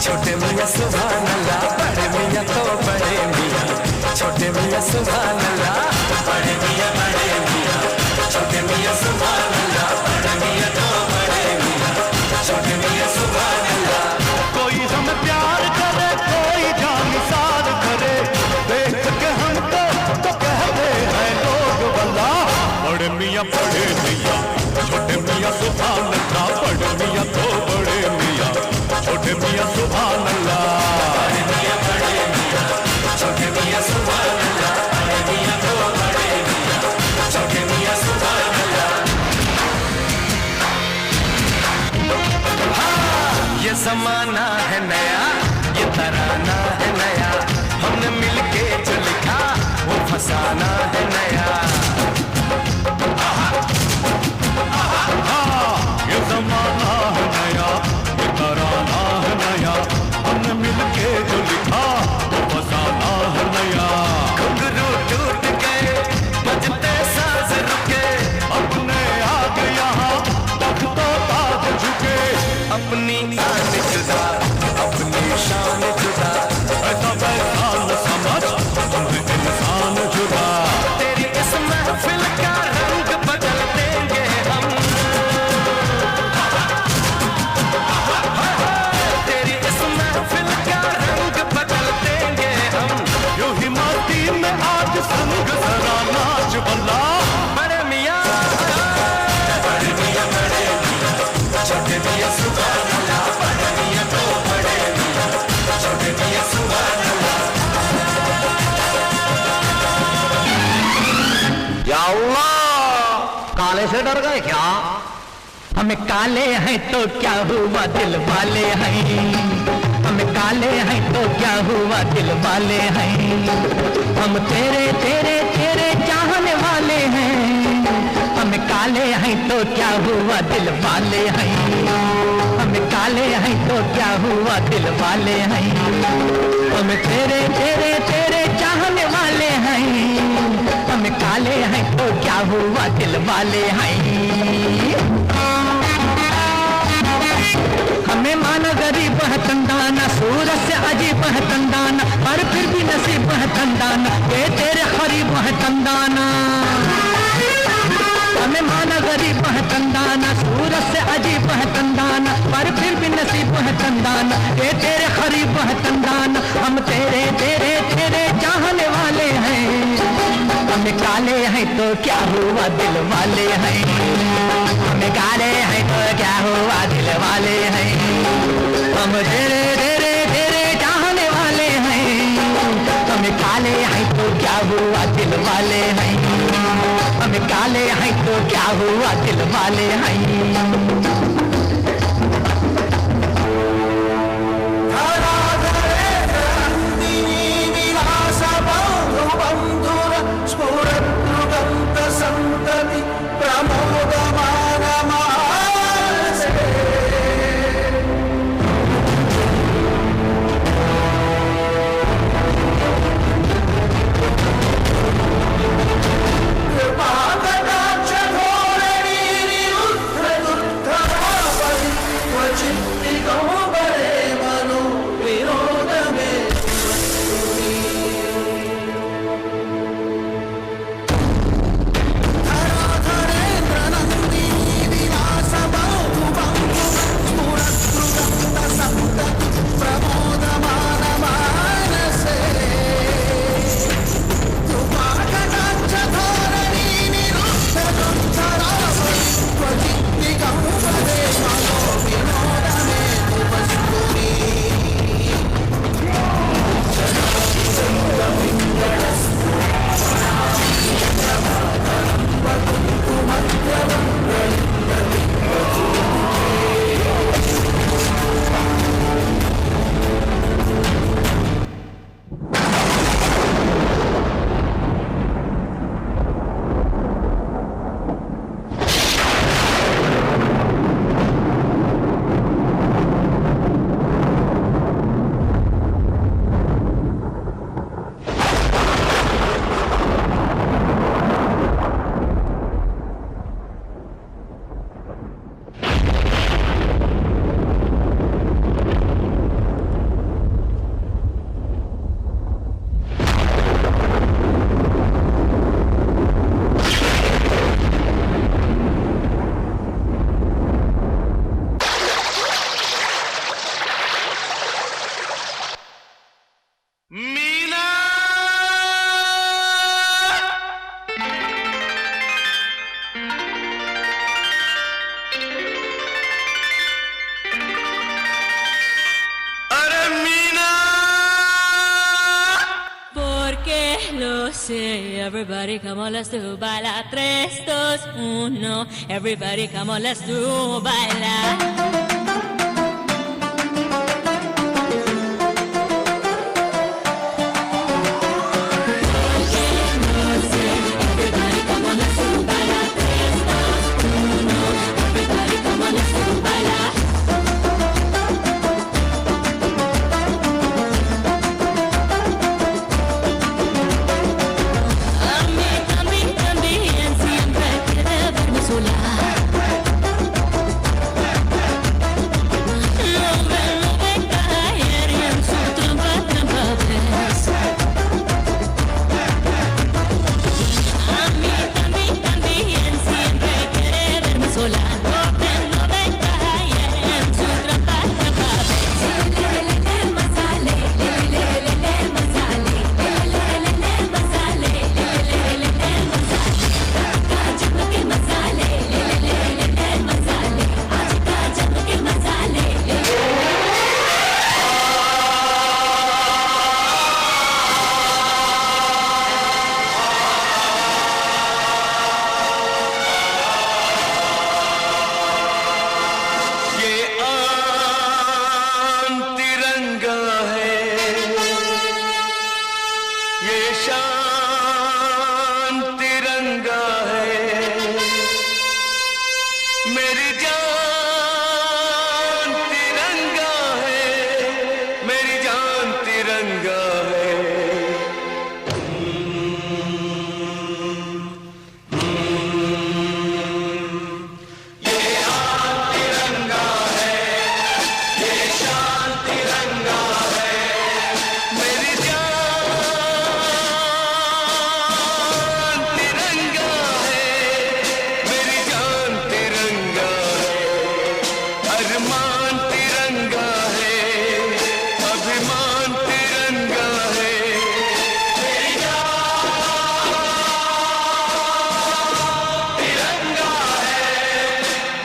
छोटे मियाँ सुभान अल्लाह। बड़े मियाँ तो बड़े मियाँ, छोटे मियाँ सुभान अल्लाह। बड़े मियाँ छोटे मियाँ सुभान अल्लाह। बड़े मियाँ तो बड़े मियाँ, छोटे मियाँ सुभान अल्लाह। कोई हमें प्यार करे, कोई जान निसार करे। देख के हमको तो कहते हैं लोग भला, बड़े मियाँ छोटे मियाँ सुभान अल्लाह। बड़े मियाँ तो बड़े मियाँ, छोटे मियाँ सुभान अल्लाह। बड़े मियाँ छोटे मियाँ सुभान अल्लाह। बड़े मियाँ तो बड़े मियाँ, छोटे मियाँ सुभान अल्लाह। हाँ, ये जमाना है नया, ये तराना है नया। हमने मिलके जो लिखा वो फसाना है नया। ये जमाना है नया, ये तराना है नया। हमने मिलके जो लिखा वो फसाना है नया। घुंघरू टूट गए, बजते साज रुके। अपने आग यहाँ तख्तो ताज झुके। अपनी आन जुदा, अपनी शान जुदा। ऐसा वैसा न समझ, तुम्हें इंसान जुदा। है क्या? हम काले हैं तो क्या हुआ दिल वाले हैं, हम काले हैं तो क्या हुआ दिल वाले हैं, हम तेरे तेरे तेरे चाहने वाले हैं, हम काले हैं तो क्या हुआ दिल वाले हैं, हम काले हैं तो क्या हुआ दिल वाले हैं, हम तेरे तेरे तेरे चाहने वाले हैं, हम काले हैं तो क्या हुआ दिल वाले हैं। हमें माना गरीब है तंदाना, सूरज से अजीब है तंदाना, पर फिर भी नसीब है तंदाना, ये तेरे करीब है तंदाना। हमें माना गरीब है तंदाना, सूरज से अजीब है तंदाना, पर फिर भी नसीब है तंदाना, ये तेरे करीब है तंदाना। हम तेरे तेरे तेरे चाहने वाले हैं, हम काले हैं तो क्या हुआ दिल वाले हैं, हम काले हैं तो क्या हुआ दिल वाले हैं, हम तेरे तेरे तेरे चाहने वाले हैं, हम काले हैं तो क्या हुआ दिल वाले हैं, हम काले हैं तो क्या हुआ दिल वाले हैं। Everybody come on, let's do baila. 3, 2, 1. Everybody come on, let's do baila. मेरी जान तिरंगा है, मेरी जान तिरंगा है। ये आन तिरंगा है, ये शान तिरंगा है, मेरी जान तिरंगा है, मेरी जान तिरंगा है, अरमान तिरंगा है, अभिमान तिरंगा है, मेरी जान तिरंगा है,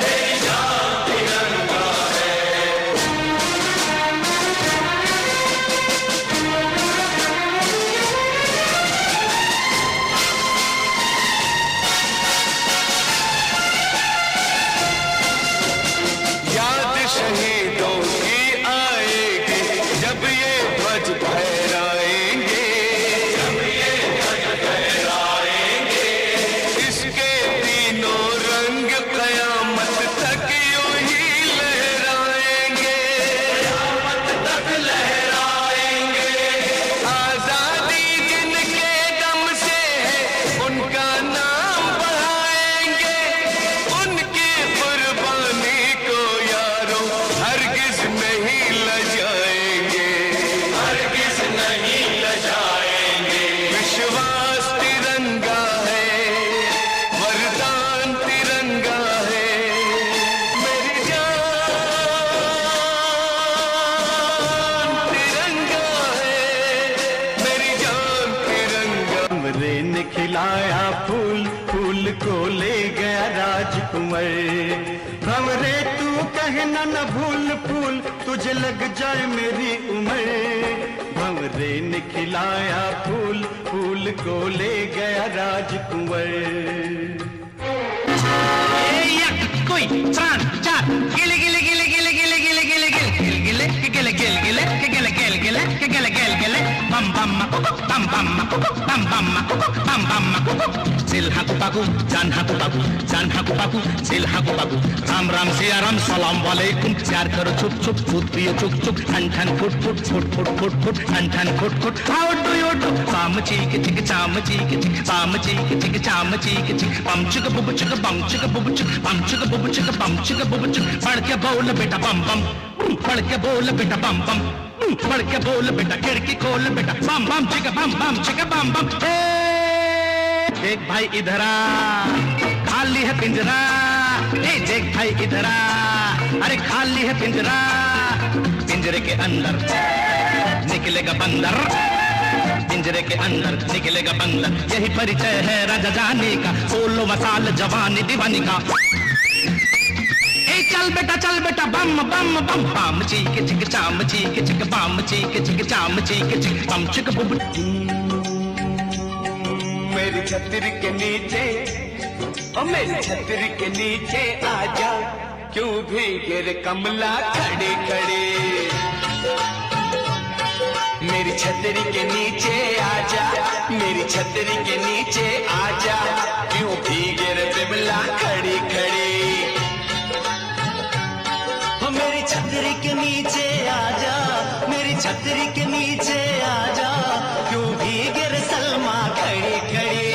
मेरी जान तिरंगा है। याद शहीदों की आएगी जब ये ध्वज फहराएंगे, जब ये ध्वज फहराएंगे, इसके तीनों रंग कयामत तक यूं ही लहराएंगे, कयामत तक लहराएंगे। आजादी जिनके दम से है उनका नाम बढ़ाएंगे, उनकी कुर्बानी को यारों हरगिज नहीं लजाएंगे, हरगिज नहीं लजाएंगे। विश्वास तिरंगा है, वरदान तिरंगा है, मेरी जान तिरंगा है, मेरी जान तिरंगा। हमरे ने खिलाया फूल, फूल को ले गया राजकुमार। हमरे तू कहना न भूल, फूल तुझे लग जाए मेरी उम्र। हमरे ने खिलाया फूल, फूल को ले गया राजकुमार। कोई प्राण चार गिले गिले गिले गिले गिले गिले गिले गिले गिले गिले गिले गिले गिले गिले गिले गिले गिले गिले बम बम बम बम बम बम बम बम सिल हाकु पाकु जान हाकु पाकु जान हाकु पाकु सिल हाकु पाकु राम राम सिया राम सलाम वालेकुम प्यार करो चुप चुप फुट पियो चुक चुक ठन ठन foot foot foot foot foot foot ठन ठन foot foot how do you do चाम चीक चिक चाम चीक चिक चाम चीक चिक चाम चीक चिक बम चिक बुब चिक बम चिक बुब चिक बम चिक बुब चिक बम चिक बुब चिक पढ़ के बोल बेटा बम बम पढ़ के बोल बेटा बम बम पढ़ के बोल बेटा खिड़की खोल बेटा बम बम चिक बम बम देख भाई इधर आ खाली है पिंजरा ए देख भाई इधर आ अरे खाली है पिंजरा पिंजरे के अंदर निकलेगा बंदर पिंजरे के अंदर निकलेगा बंदर यही परिचय है राजा जाने का 16 साल जवानी दीवानी का चल बेटा बम बम बम बम चीक चिक चाम चीक चिक बम चीक चिक चाम चीक चिक बम चिक बुब मेरी छतरी के नीचे ओ मेरी छतरी के नीचे आजा क्यों भी गिर कमला खड़े खड़े मेरी छतरी के नीचे आजा मेरी छतरी के नीचे आजा क्यों भी गिर बिमला खड़ी खड़ी मेरी छतरी के नीचे आजा मेरी छतरी के नीचे आजा क्यों भीगे रे सलमा खड़ी खड़ी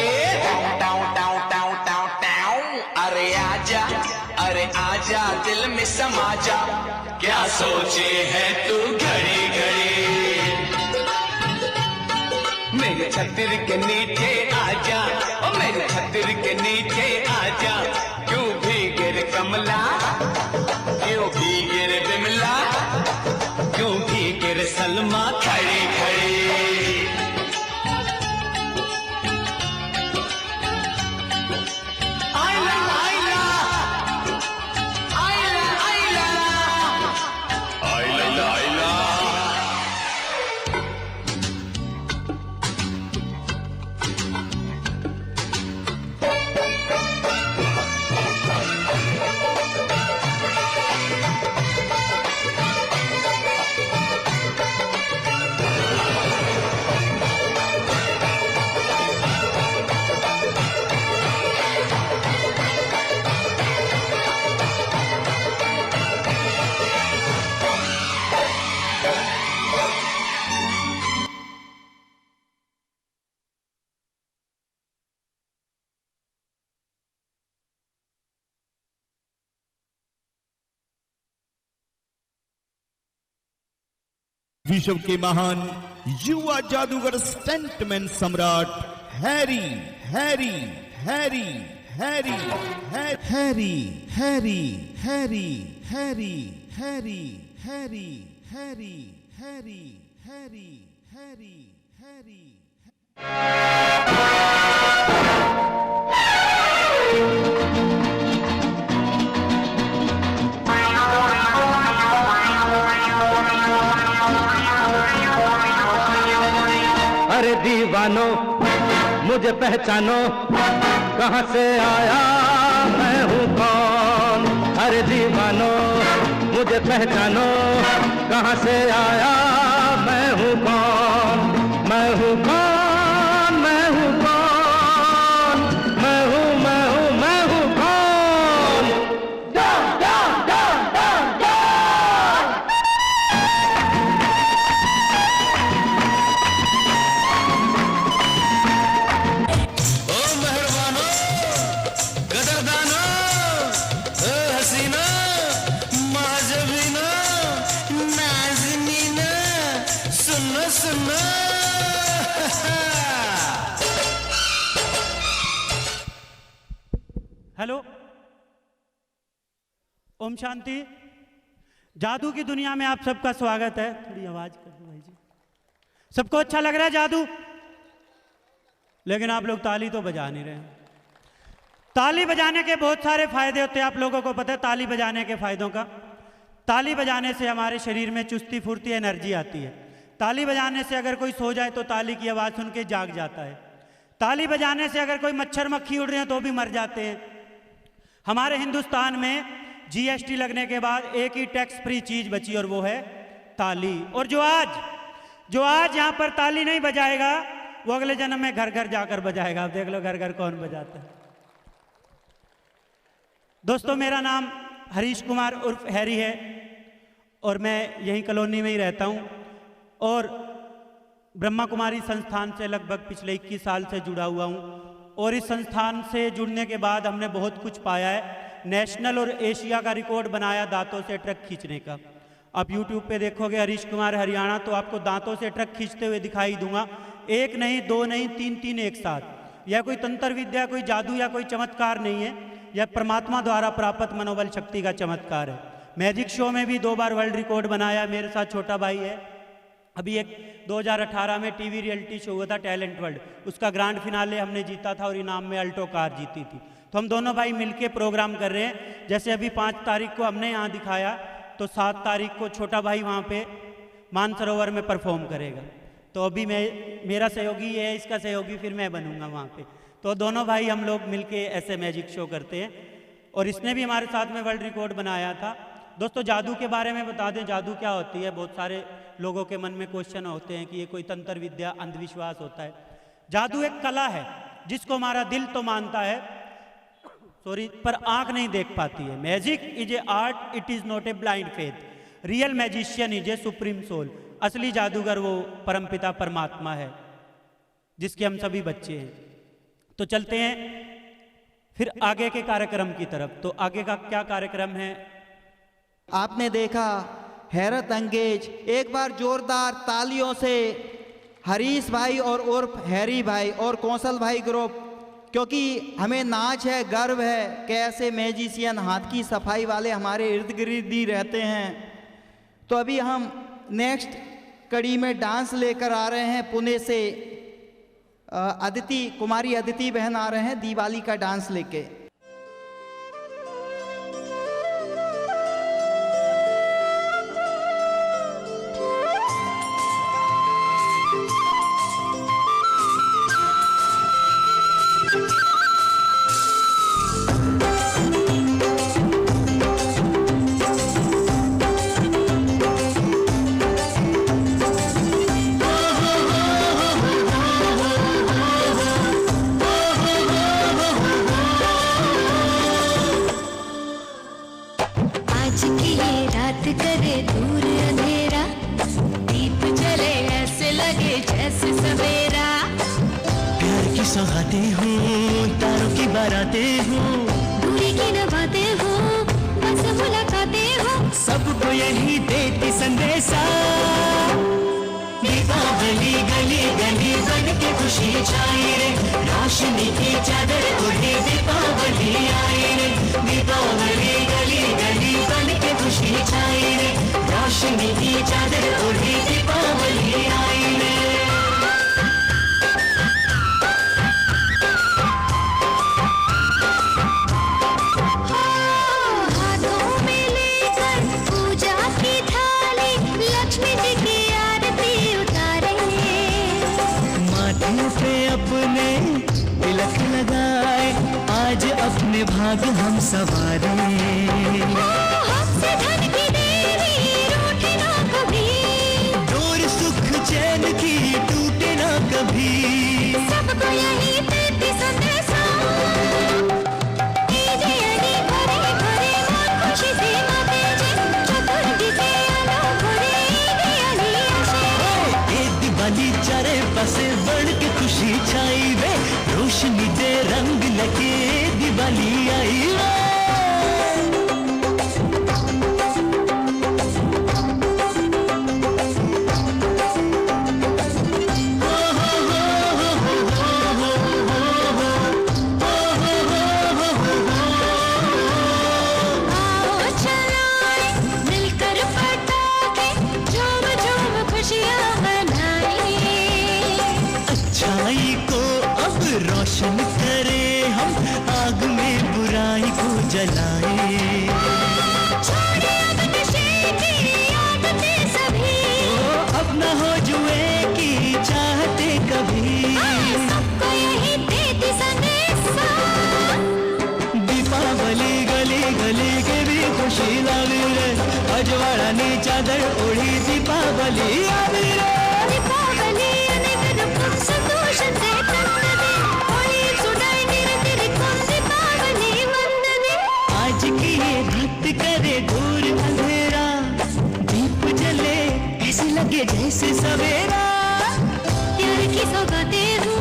tau tau tau tau tau अरे आजा दिल में समा जा क्या सोचे है तू घड़ी घड़ी मेरे छतरी के नीचे आजा ओ मेरे छतरी के नीचे आजा क्यों भीगे रे कमला क्यों भीगे रे बिमला क्यों भीगे रे सलमा खड़ी खड़ी आइला आइला आइला आइला आइला आइला विश्व के महान युवा जादूगर स्टंटमैन सम्राट Harry Harry Harry Harry Harry Harry Harry Harry Harry Harry Harry Harry Harry Harry Harry अरे दीवानो मुझे पहचानो, कहाँ से आया मैं हूँ कौन। अरे दीवानो मुझे पहचानो, कहाँ से आया मैं हूँ कौन। मैं हूँ कौन, मैं हूँ कौन, मैं हूँ मैं हूँ मैं हूँ कौन। Don don don don don. ओ मेहरबानो, गदरदानो, ओ हसीना, माजबीना, नाज़नीना, सुनो सुनो। हेलो, ओम शांति। जादू की दुनिया में आप सबका स्वागत है। थोड़ी आवाज कर दो भाई जी। सबको अच्छा लग रहा है जादू? लेकिन आप लोग ताली तो बजा नहीं रहे हैं। ताली बजाने के बहुत सारे फायदे होते हैं, आप लोगों को पता है ताली बजाने के फायदों का। ताली बजाने से हमारे शरीर में चुस्ती फुर्ती एनर्जी आती है। ताली बजाने से अगर कोई सो जाए तो ताली की आवाज़ सुन के जाग जाता है। ताली बजाने से अगर कोई मच्छर मक्खी उड़ रहे हैं तो भी मर जाते हैं। हमारे हिंदुस्तान में जीएसटी लगने के बाद एक ही टैक्स फ्री चीज बची और वो है ताली। और जो आज यहाँ पर ताली नहीं बजाएगा वो अगले जन्म में घर घर जाकर बजाएगा। आप देख लो घर घर कौन बजाता है। दोस्तों, मेरा नाम हरीश कुमार उर्फ हैरी है और मैं यहीं कॉलोनी में ही रहता हूँ और ब्रह्मा कुमारी संस्थान से लगभग पिछले 21 साल से जुड़ा हुआ हूँ। और इस संस्थान से जुड़ने के बाद हमने बहुत कुछ पाया है। नेशनल और एशिया का रिकॉर्ड बनाया दांतों से ट्रक खींचने का। आप YouTube पे देखोगे हरीश कुमार हरियाणा तो आपको दांतों से ट्रक खींचते हुए दिखाई दूंगा। एक नहीं, दो नहीं, तीन एक साथ। यह कोई तंत्र विद्या, कोई जादू या कोई चमत्कार नहीं है। यह परमात्मा द्वारा प्राप्त मनोबल शक्ति का चमत्कार है। मैजिक शो में भी 2 बार वर्ल्ड रिकॉर्ड बनाया। मेरे साथ छोटा भाई है। अभी एक 2018 में टीवी रियलिटी शो हुआ था टैलेंट वर्ल्ड, उसका ग्रैंड फिनाले हमने जीता था और इनाम में अल्टो कार जीती थी। तो हम दोनों भाई मिलके प्रोग्राम कर रहे हैं। जैसे अभी 5 तारीख को हमने यहाँ दिखाया तो 7 तारीख को छोटा भाई वहाँ पे मानसरोवर में परफॉर्म करेगा। तो अभी मेरा सहयोगी ये है, इसका सहयोगी फिर मैं बनूंगा वहाँ पे। तो दोनों भाई हम लोग मिलके ऐसे मैजिक शो करते हैं और इसने भी हमारे साथ में वर्ल्ड रिकॉर्ड बनाया था। दोस्तों, जादू के बारे में बता दें, जादू क्या होती है। बहुत सारे लोगों के मन में क्वेश्चन होते हैं कि ये कोई तंत्र विद्या, अंधविश्वास होता है। जादू एक कला है जिसको हमारा दिल तो मानता है, पर आंख नहीं देख पाती है। Magic is a art, it is not a blind faith. Real magician is a supreme soul. असली जादूगर वो परमपिता परमात्मा है जिसके हम सभी बच्चे हैं। तो चलते हैं फिर आगे के कार्यक्रम की तरफ। तो आगे का क्या कार्यक्रम है? आपने देखा हैरत अंगेज। एक बार जोरदार तालियों से हरीश भाई और उर्फ हैरी भाई और कौशल भाई ग्रुप, क्योंकि हमें नाच है, गर्व है कि ऐसे मैजिशियन, हाथ की सफाई वाले हमारे इर्द गिर्द ही रहते हैं। तो अभी हम नेक्स्ट कड़ी में डांस लेकर आ रहे हैं। पुणे से अदिति, कुमारी अदिति बहन आ रहे हैं दिवाली का डांस लेके। सौगाते हूँ, तारों की बारातें हूँ, दूरी की न बातें हो, बस मुलाकातें हो, सबको यही देती संदेशा। दीपावली गली गली बन के खुशी छाई रे, रोशनी की चादर ओढ़े दीपावली आई रे, दीपावली गली गली बन के खुशी छाई रे, रोशनी की चादर ओढ़े दीपावली आई रे। अपने तिलक लगाए आज अपने भाग हम सवारे, हमसे धन की देवी रूठे ना कभी, डोर सुख चैन की टूटे ना कभी, सबको यही देती संदेशा, दीजिए अली भरे भरे मन खुशी से माते जी, चतुर्थी से आलो भरे अली आशे, ए दिवाली चारे पासे बढ़ के खुशी छाई वे, रोशनी दे रंग लगे दिवाली आई वे। आओ चलाएं मिलकर पटाखे, झूम झूम खुशियां मनाएं, अच्छाई को अब रोशन करे हम, आग में बुराई को जलाए, छोड़े अब नशे की आदतें सभी, अब न हो जुए की चाहते कभी, सबको यही देती संदेशा, दीपावली गली गली के भी खुशी लावी रे, अजवाड़ा नी चादर ओढ़ी दीपावली आवी रे, दीपावली अनेक रूप संतोष से तन्नदे, होली सुनाई निरंतर कौन दीपावली वंदने, आज की ये भक्त करे दूर अंधेरा, दीप जले ऐसे लगे जैसे सवेरा, प्यार की सौगातें हो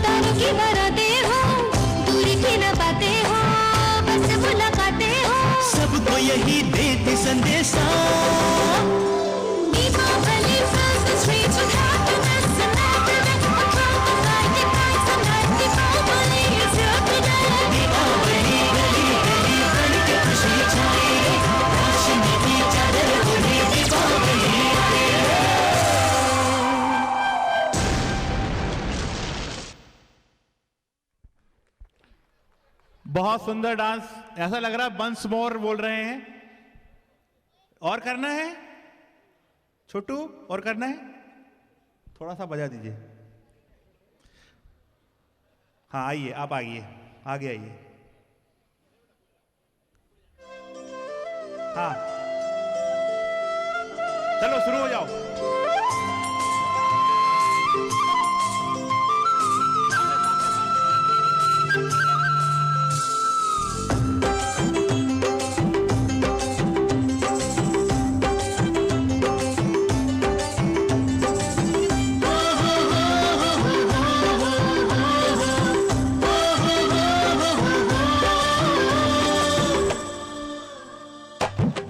तारों की बारातें हो, दूरी की न बातें हो बस मुलाकातें हो, सबको यही देती संदेशा, Deepawali fills the streets with happiness and activity, across the night it nights and nights, Deepawali is here today, Deepawali गली गली बन के खुशी छाई रे, रोशनी की चादर ओढ़े दीपावली आई रे। बहुत सुंदर डांस, ऐसा लग रहा है वंस मोर बोल रहे हैं। और करना है छोटू, और करना है, थोड़ा सा बजा दीजिए। हाँ आइए, आप आइए, आगे आइए। हाँ चलो शुरू हो जाओ।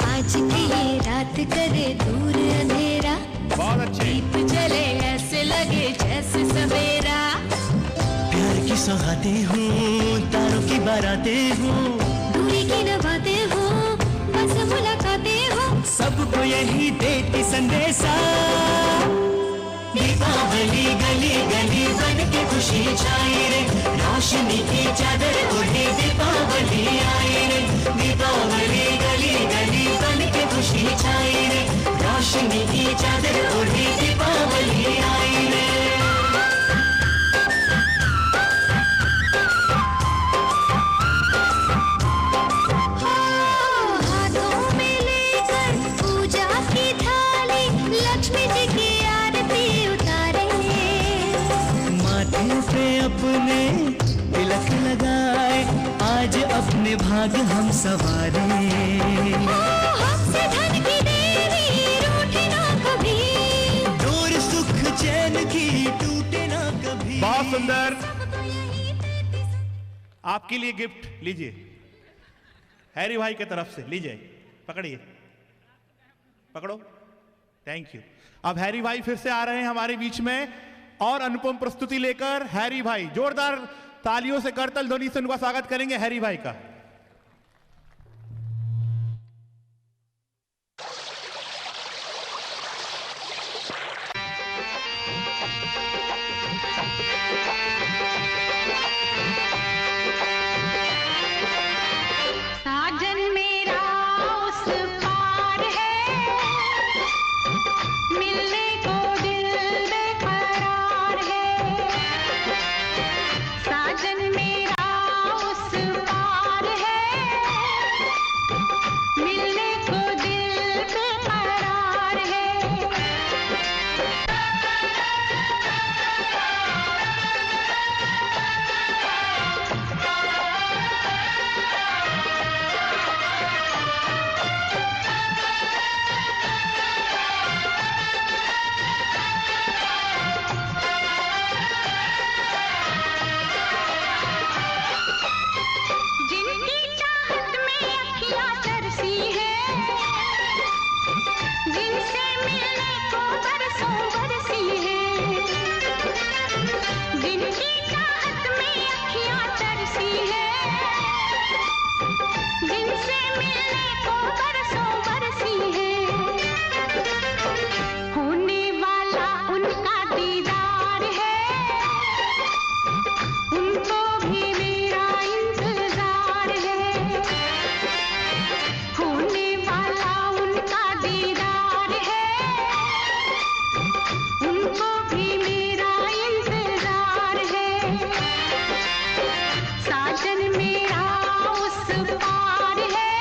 आज की ये रात करे दूर अंधेरा, बहुत अच्छे, दीप जले ऐसे लगे जैसे सवेरा, प्यार की सौगातें हो तारों की बारातें हो, दूरी की न बातें हो बस मुलाकातें हो, सबको यही देती संदेशा, दीपावली गली गली बन के खुशी छाई रे, रोशनी की चादर ओढ़े दीपावली आई रे, दीपावली गली गली बन के खुशी छाई रे, रोशनी की चादर ओढ़े दीपावली आई रे। हाथों में लेकर पूजा की थाली, लक्ष्मी जी की आरती उतारे, माथे पे अपने तिलक लगाए आज अपने भाग हम सवारे, हमसे धन की देवी रूठे ना कभी, डोर सुख चैन की टूटे ना कभी। बहुत सुंदर, आपके लिए गिफ्ट लीजिए, हैरी भाई की तरफ से लीजिए, पकड़िए, पकड़ो, थैंक यू। अब हैरी भाई फिर से आ रहे हैं हमारे बीच में और अनुपम प्रस्तुति लेकर। हैरी भाई, जोरदार तालियों से करतल ध्वनि से उनका स्वागत करेंगे हैरी भाई का। साजन मेरा उस पार है, मिलने को दिल बेकरार है। साजन मेरा उस पार है, मिलने को दिल बेकरार है। जिनकी चाहत में अखियाँ तरसी है, जिनसे मिलने को बरसों बरसी है। जिनकी चाहत में अखियाँ तरसी है, जिनसे मिलने को बरसों बरसी है। होने वाला उनका दीदार है, उनको भी मेरा इंतजार है। होने वाला उनका दीदार है, उनको भी मेरा इंतजार है। साजन मेरा उस पार है,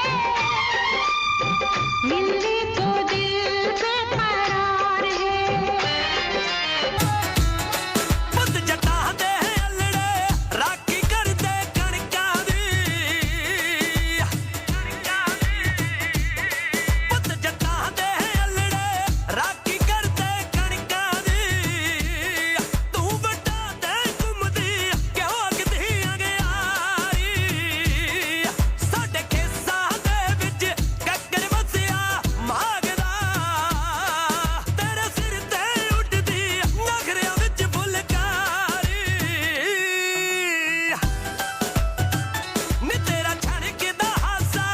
मिलने को दिल बेकरार है। ਪੁੱਤ ਜੱਟਾਂ ਦੇ ਅਲੜੇ ਰਾਖੀ ਕਰਦੇ ਕਣਕਾਂ ਦੀ। ਪੁੱਤ ਜੱਟਾਂ ਦੇ ਅਲੜੇ ਰਾਖੀ ਕਰਦੇ ਕਣਕਾਂ ਦੀ। ਤੂੰ ਵੱਡਾ ਤੇ ਘੁੰਮਦੀ ਕਿਉਂ ਕਿਤੇ ਅੰਗਿਆਰੀ। ਸਾਡੇ ਖੇਸਾਂ ਦੇ ਵਿੱਚ ਕੱਕਰ ਵਸਿਆ ਮਾਗਦਾ। ਤੇਰੇ ਸਿਰ ਤੇ ਉੱਡਦੀ ਨਖਰਿਆਂ ਵਿੱਚ ਫੁਲਕਾਰੀ। ਨੀ ਤੇਰਾ ਛਣਕਦਾ ਹਾਸਾ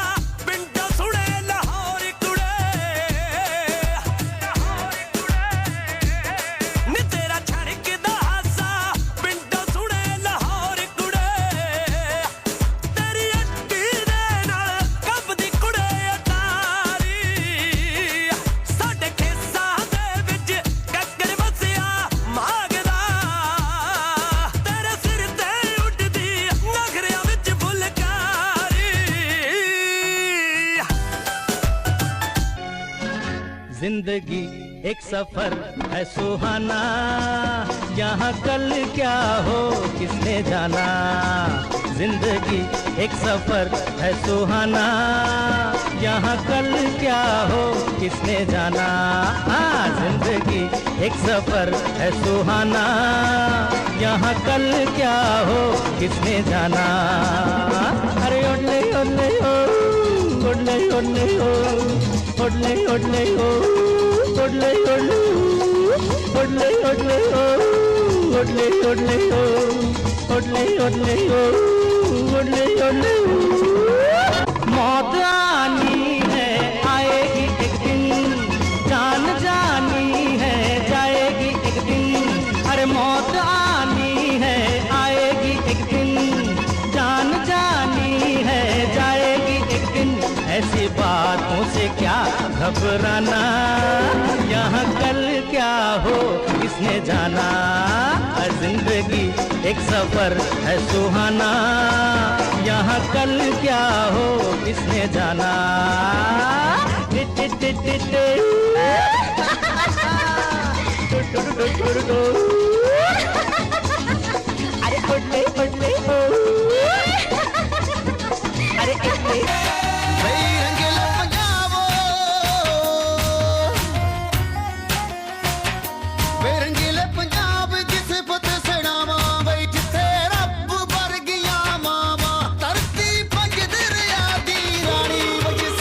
ਪਿੰਡੋਂ ਸੁਣੇ ਲਾਹੌਰ ਕੁੜੇ। ਨੀ ਤੇਰਾ ਛਣਕਦਾ ਹਾਸਾ ਪਿੰਡੋਂ ਸੁਣੇ ਲਾਹੌਰ ਕੁੜੇ। ਤੇਰੀ ਅੱਡੀ ਦੇ ਨਾਲ ਕੱਬਦੀ ਕੁੜੇ ਅਟਾਰੀ। ਸਾਡੇ ਖੇਸਾਂ ਦੇ ਵਿੱਚ ਕੱਕਰ ਵਸਿਆ ਮਾਗਦਾ। ਤੇਰੇ ਸਿਰ ਤੇ ਉੱਡਦੀ ਨਖਰਿਆਂ ਵਿੱਚ ਫੁਲਕਾਰੀ। जिंदगी एक सफर है सुहाना, यहाँ कल क्या हो किसने जाना। जिंदगी एक सफर है सुहाना, यहाँ कल क्या हो किसने जाना। हाँ, जिंदगी एक सफर है सुहाना, यहाँ कल क्या हो किसने जाना। अरे ओडले ओडले ओ, ओडले ओडले ओ, ओडले ओडले ओ, ओडले ओडले ओ, ओडले ओडले ओ, ओडले ओडले ओ, ओडले ओडले ओ, ओडले ओडले ओ। मौत आनी है आएगी एक दिन, जान जानी है जाएगी एक दिन। अरे मौत आनी है आएगी एक दिन, जान जानी है जाएगी एक दिन। ऐसी बातों से क्या घबराना, यहाँ कल क्या हो किसने जाना। जिंदगी एक सफर है सुहाना, यहाँ कल क्या हो किसने जाना। अरे उड़ले उड़ले ओ, अरे इतने रंगीले पंजाब जिस पुत सड़ावा बई जिथे रब वर्गियां मावा धरती पंज दरिया दी रानी जिस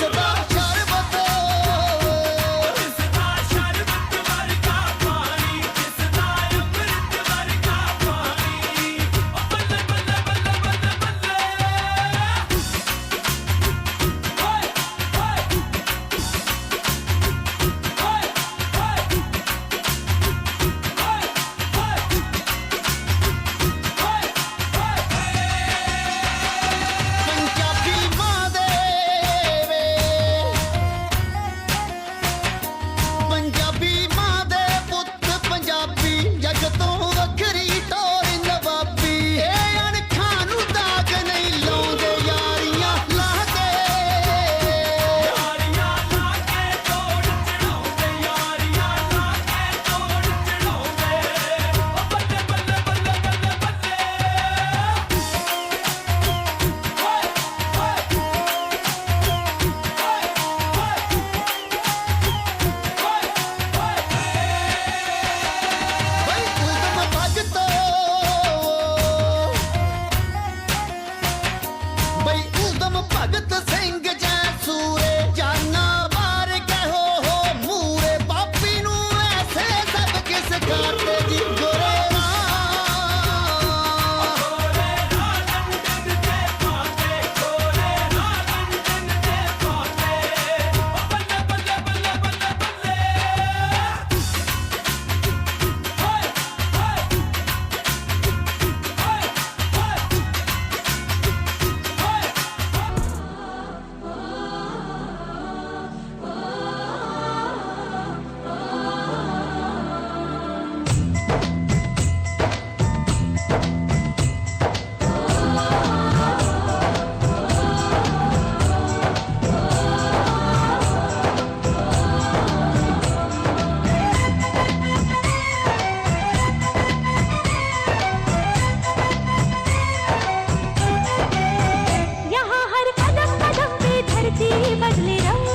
बदले रंग,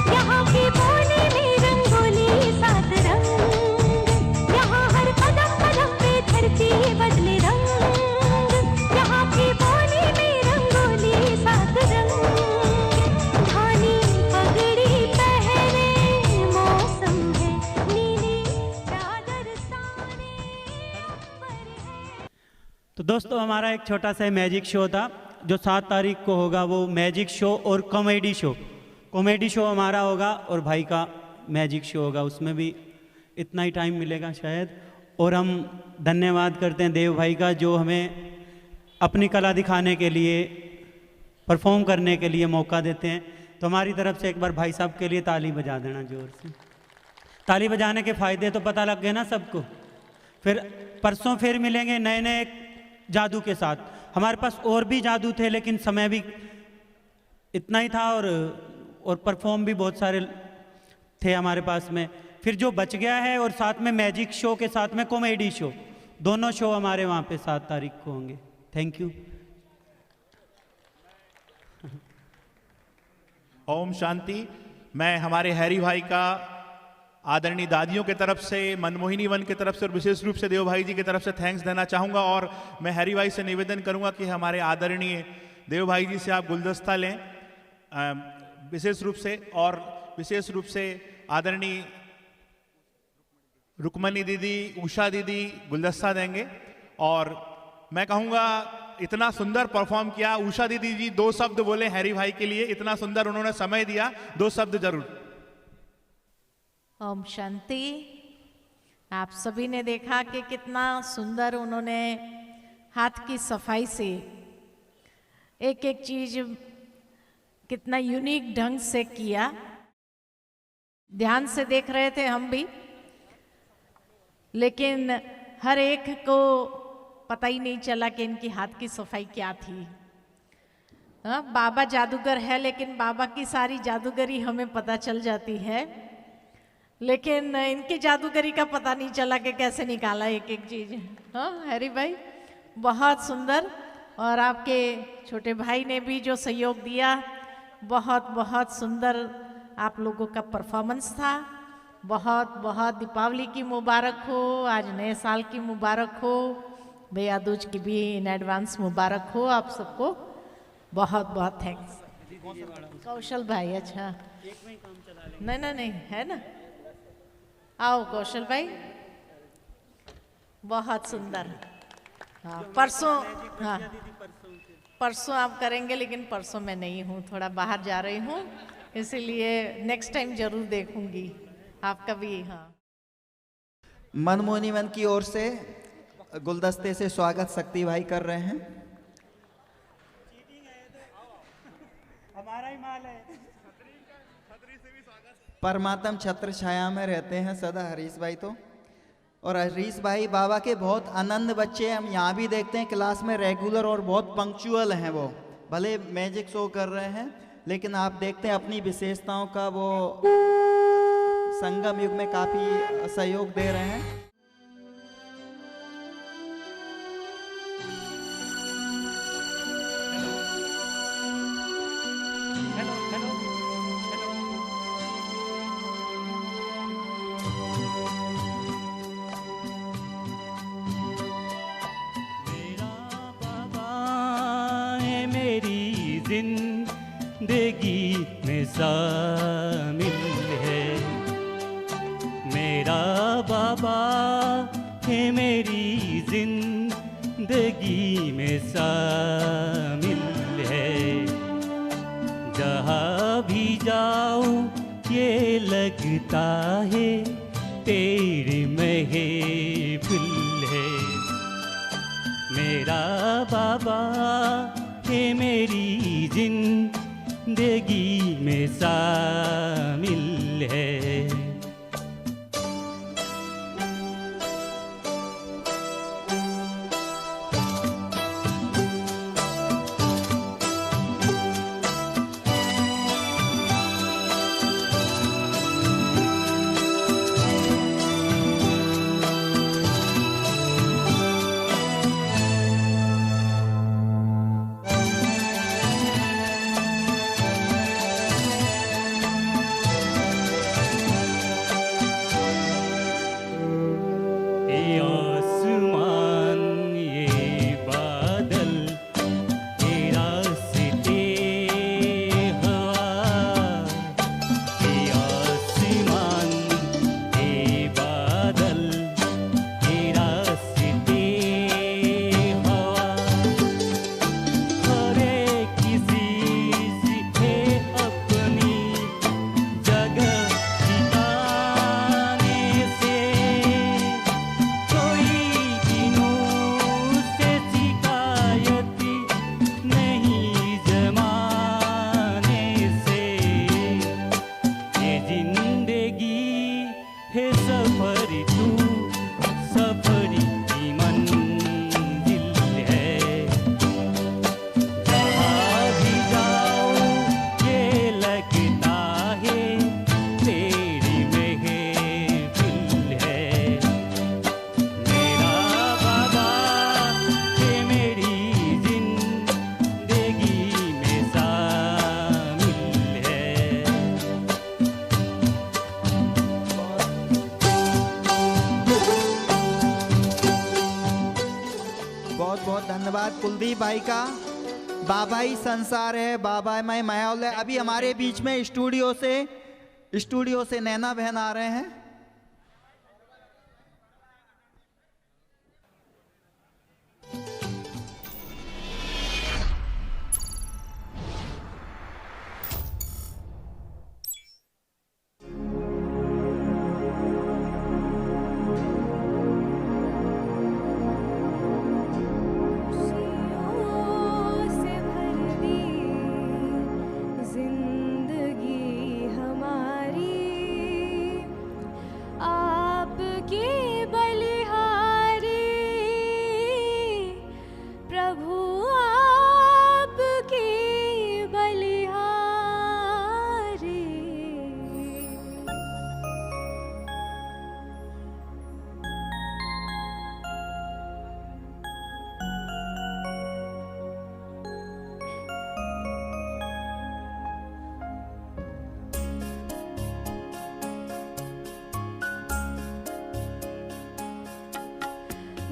यहाँ की बोली में रंगोली सात रंग, यहाँ हर कदम कदम पे धरती बदले रंग, यहाँ की बोली में रंगोली सात रंग, धानी पगड़ी पहने मौसम है नीली चादर साने पर है। तो दोस्तों हमारा एक छोटा सा मैजिक शो था जो 7 तारीख को होगा, वो मैजिक शो और कॉमेडी शो। कॉमेडी शो हमारा होगा और भाई का मैजिक शो होगा, उसमें भी इतना ही टाइम मिलेगा शायद। और हम धन्यवाद करते हैं देव भाई का जो हमें अपनी कला दिखाने के लिए, परफॉर्म करने के लिए मौका देते हैं। तो हमारी तरफ से एक बार भाई साहब के लिए ताली बजा देना जोर से। ताली बजाने के फ़ायदे तो पता लग गए ना सबको। फिर परसों फिर मिलेंगे नए नए जादू के साथ। हमारे पास और भी जादू थे लेकिन समय भी इतना ही था और परफॉर्म भी बहुत सारे थे हमारे पास में। फिर जो बच गया है और साथ में मैजिक शो के साथ में कॉमेडी शो, दोनों शो हमारे वहाँ पे 7 तारीख को होंगे। Thank you. ओम शांति। मैं हमारे हैरी भाई का आदरणीय दादियों की तरफ से, मनमोहिनी वन की तरफ से और विशेष रूप से देव भाई जी की तरफ से थैंक्स देना चाहूँगा। और मैं हैरी भाई से निवेदन करूँगा कि हमारे आदरणीय देव भाई जी से आप गुलदस्ता लें विशेष रूप से, और विशेष रूप से आदरणीय रुक्मणी दीदी, उषा दीदी गुलदस्ता देंगे। और मैं कहूँगा इतना सुंदर परफॉर्म किया। उषा दीदी जी 2 शब्द बोले हैरी भाई के लिए, इतना सुंदर उन्होंने समय दिया, 2 शब्द जरूर। ओम शांति। आप सभी ने देखा कि कितना सुंदर उन्होंने हाथ की सफाई से एक एक चीज कितना यूनिक ढंग से किया। ध्यान से देख रहे थे हम भी, लेकिन हर एक को पता ही नहीं चला कि इनकी हाथ की सफाई क्या थी। हाँ, बाबा जादूगर है लेकिन बाबा की सारी जादूगरी हमें पता चल जाती है, लेकिन इनकी जादूगरी का पता नहीं चला कि कैसे निकाला एक एक चीज। हाँ हैरी भाई बहुत सुंदर। और आपके छोटे भाई ने भी जो सहयोग दिया, बहुत बहुत सुंदर आप लोगों का परफॉर्मेंस था। बहुत बहुत दीपावली की मुबारक हो, आज नए साल की मुबारक हो, भैया दूज की भी इन एडवांस मुबारक हो आप सबको। बहुत बहुत थैंक्स। कौशल भाई, अच्छा नहीं है ना, आओ कौशल भाई। बहुत सुंदर। हाँ परसों, हाँ परसों आप करेंगे, लेकिन परसों मैं नहीं हूँ, थोड़ा बाहर जा रही हूँ, इसीलिए नेक्स्ट टाइम जरूर देखूंगी आपका भी। हाँ मनमोहिनी वन की ओर से गुलदस्ते से स्वागत शक्ति भाई कर रहे हैं। हमारा ही माल है। परमात्म छत्र छाया में रहते हैं सदा हरीश भाई तो। और हरीश भाई बाबा के बहुत आनंद बच्चे, हम यहाँ भी देखते हैं क्लास में रेगुलर और बहुत पंक्चुअल हैं वो। भले मैजिक शो कर रहे हैं लेकिन आप देखते हैं अपनी विशेषताओं का वो संगम युग में काफ़ी सहयोग दे रहे हैं। जिंदगी में शामिल है मेरा बाबा है, मेरी जिंदगी में शामिल है। जहाँ भी जाऊँ ये लगता है तेरी महफिल है। मेरा बाबा है, मेरी जिंदगी में शामिल है। कुलदीप भाई का बाबा ही संसार है, बाबा मैं मायावल है। अभी हमारे बीच में स्टूडियो से नैना बहन आ रहे हैं।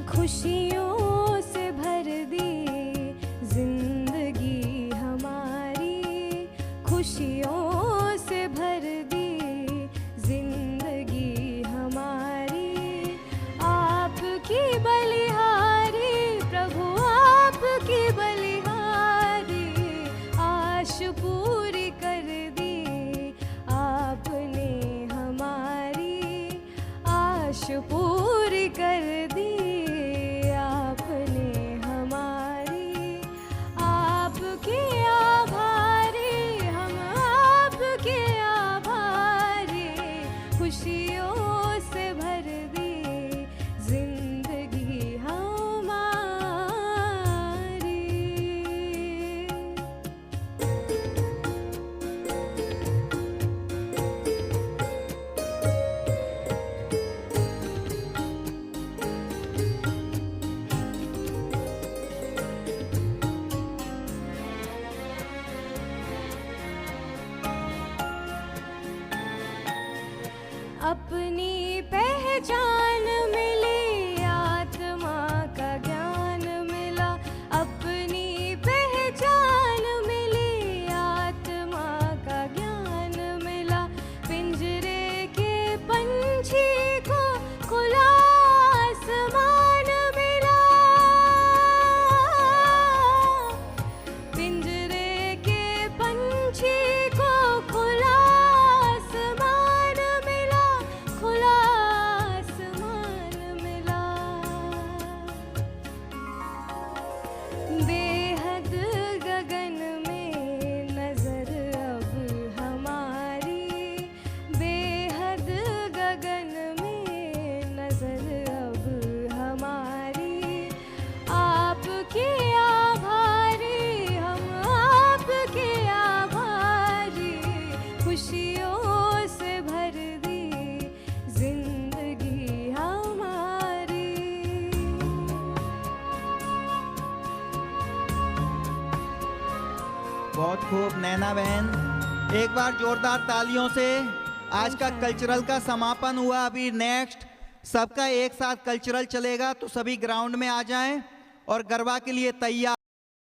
खुशियों से भर दी जिंदगी हमारी, खुशियों से भर दी जिंदगी हमारी। आपकी बलिहारी प्रभु आपकी बलिहारी, आश पूरी कर दी आपने हमारी, आश पूरी कर दी अपनी पहचान मिली, आत्मा का ज्ञान मिला। अपनी पहचान मिली, आत्मा का ज्ञान मिला। पिंजरे के पंछी को खुला आसमान मिला, पिंजरे के पंछी को खुला बहुत खूब नैना बहन, एक बार जोरदार तालियों से। आज का कल्चरल का समापन हुआ। अभी नेक्स्ट सबका एक साथ कल्चरल चलेगा, तो सभी ग्राउंड में आ जाएं और गरबा के लिए तैयार।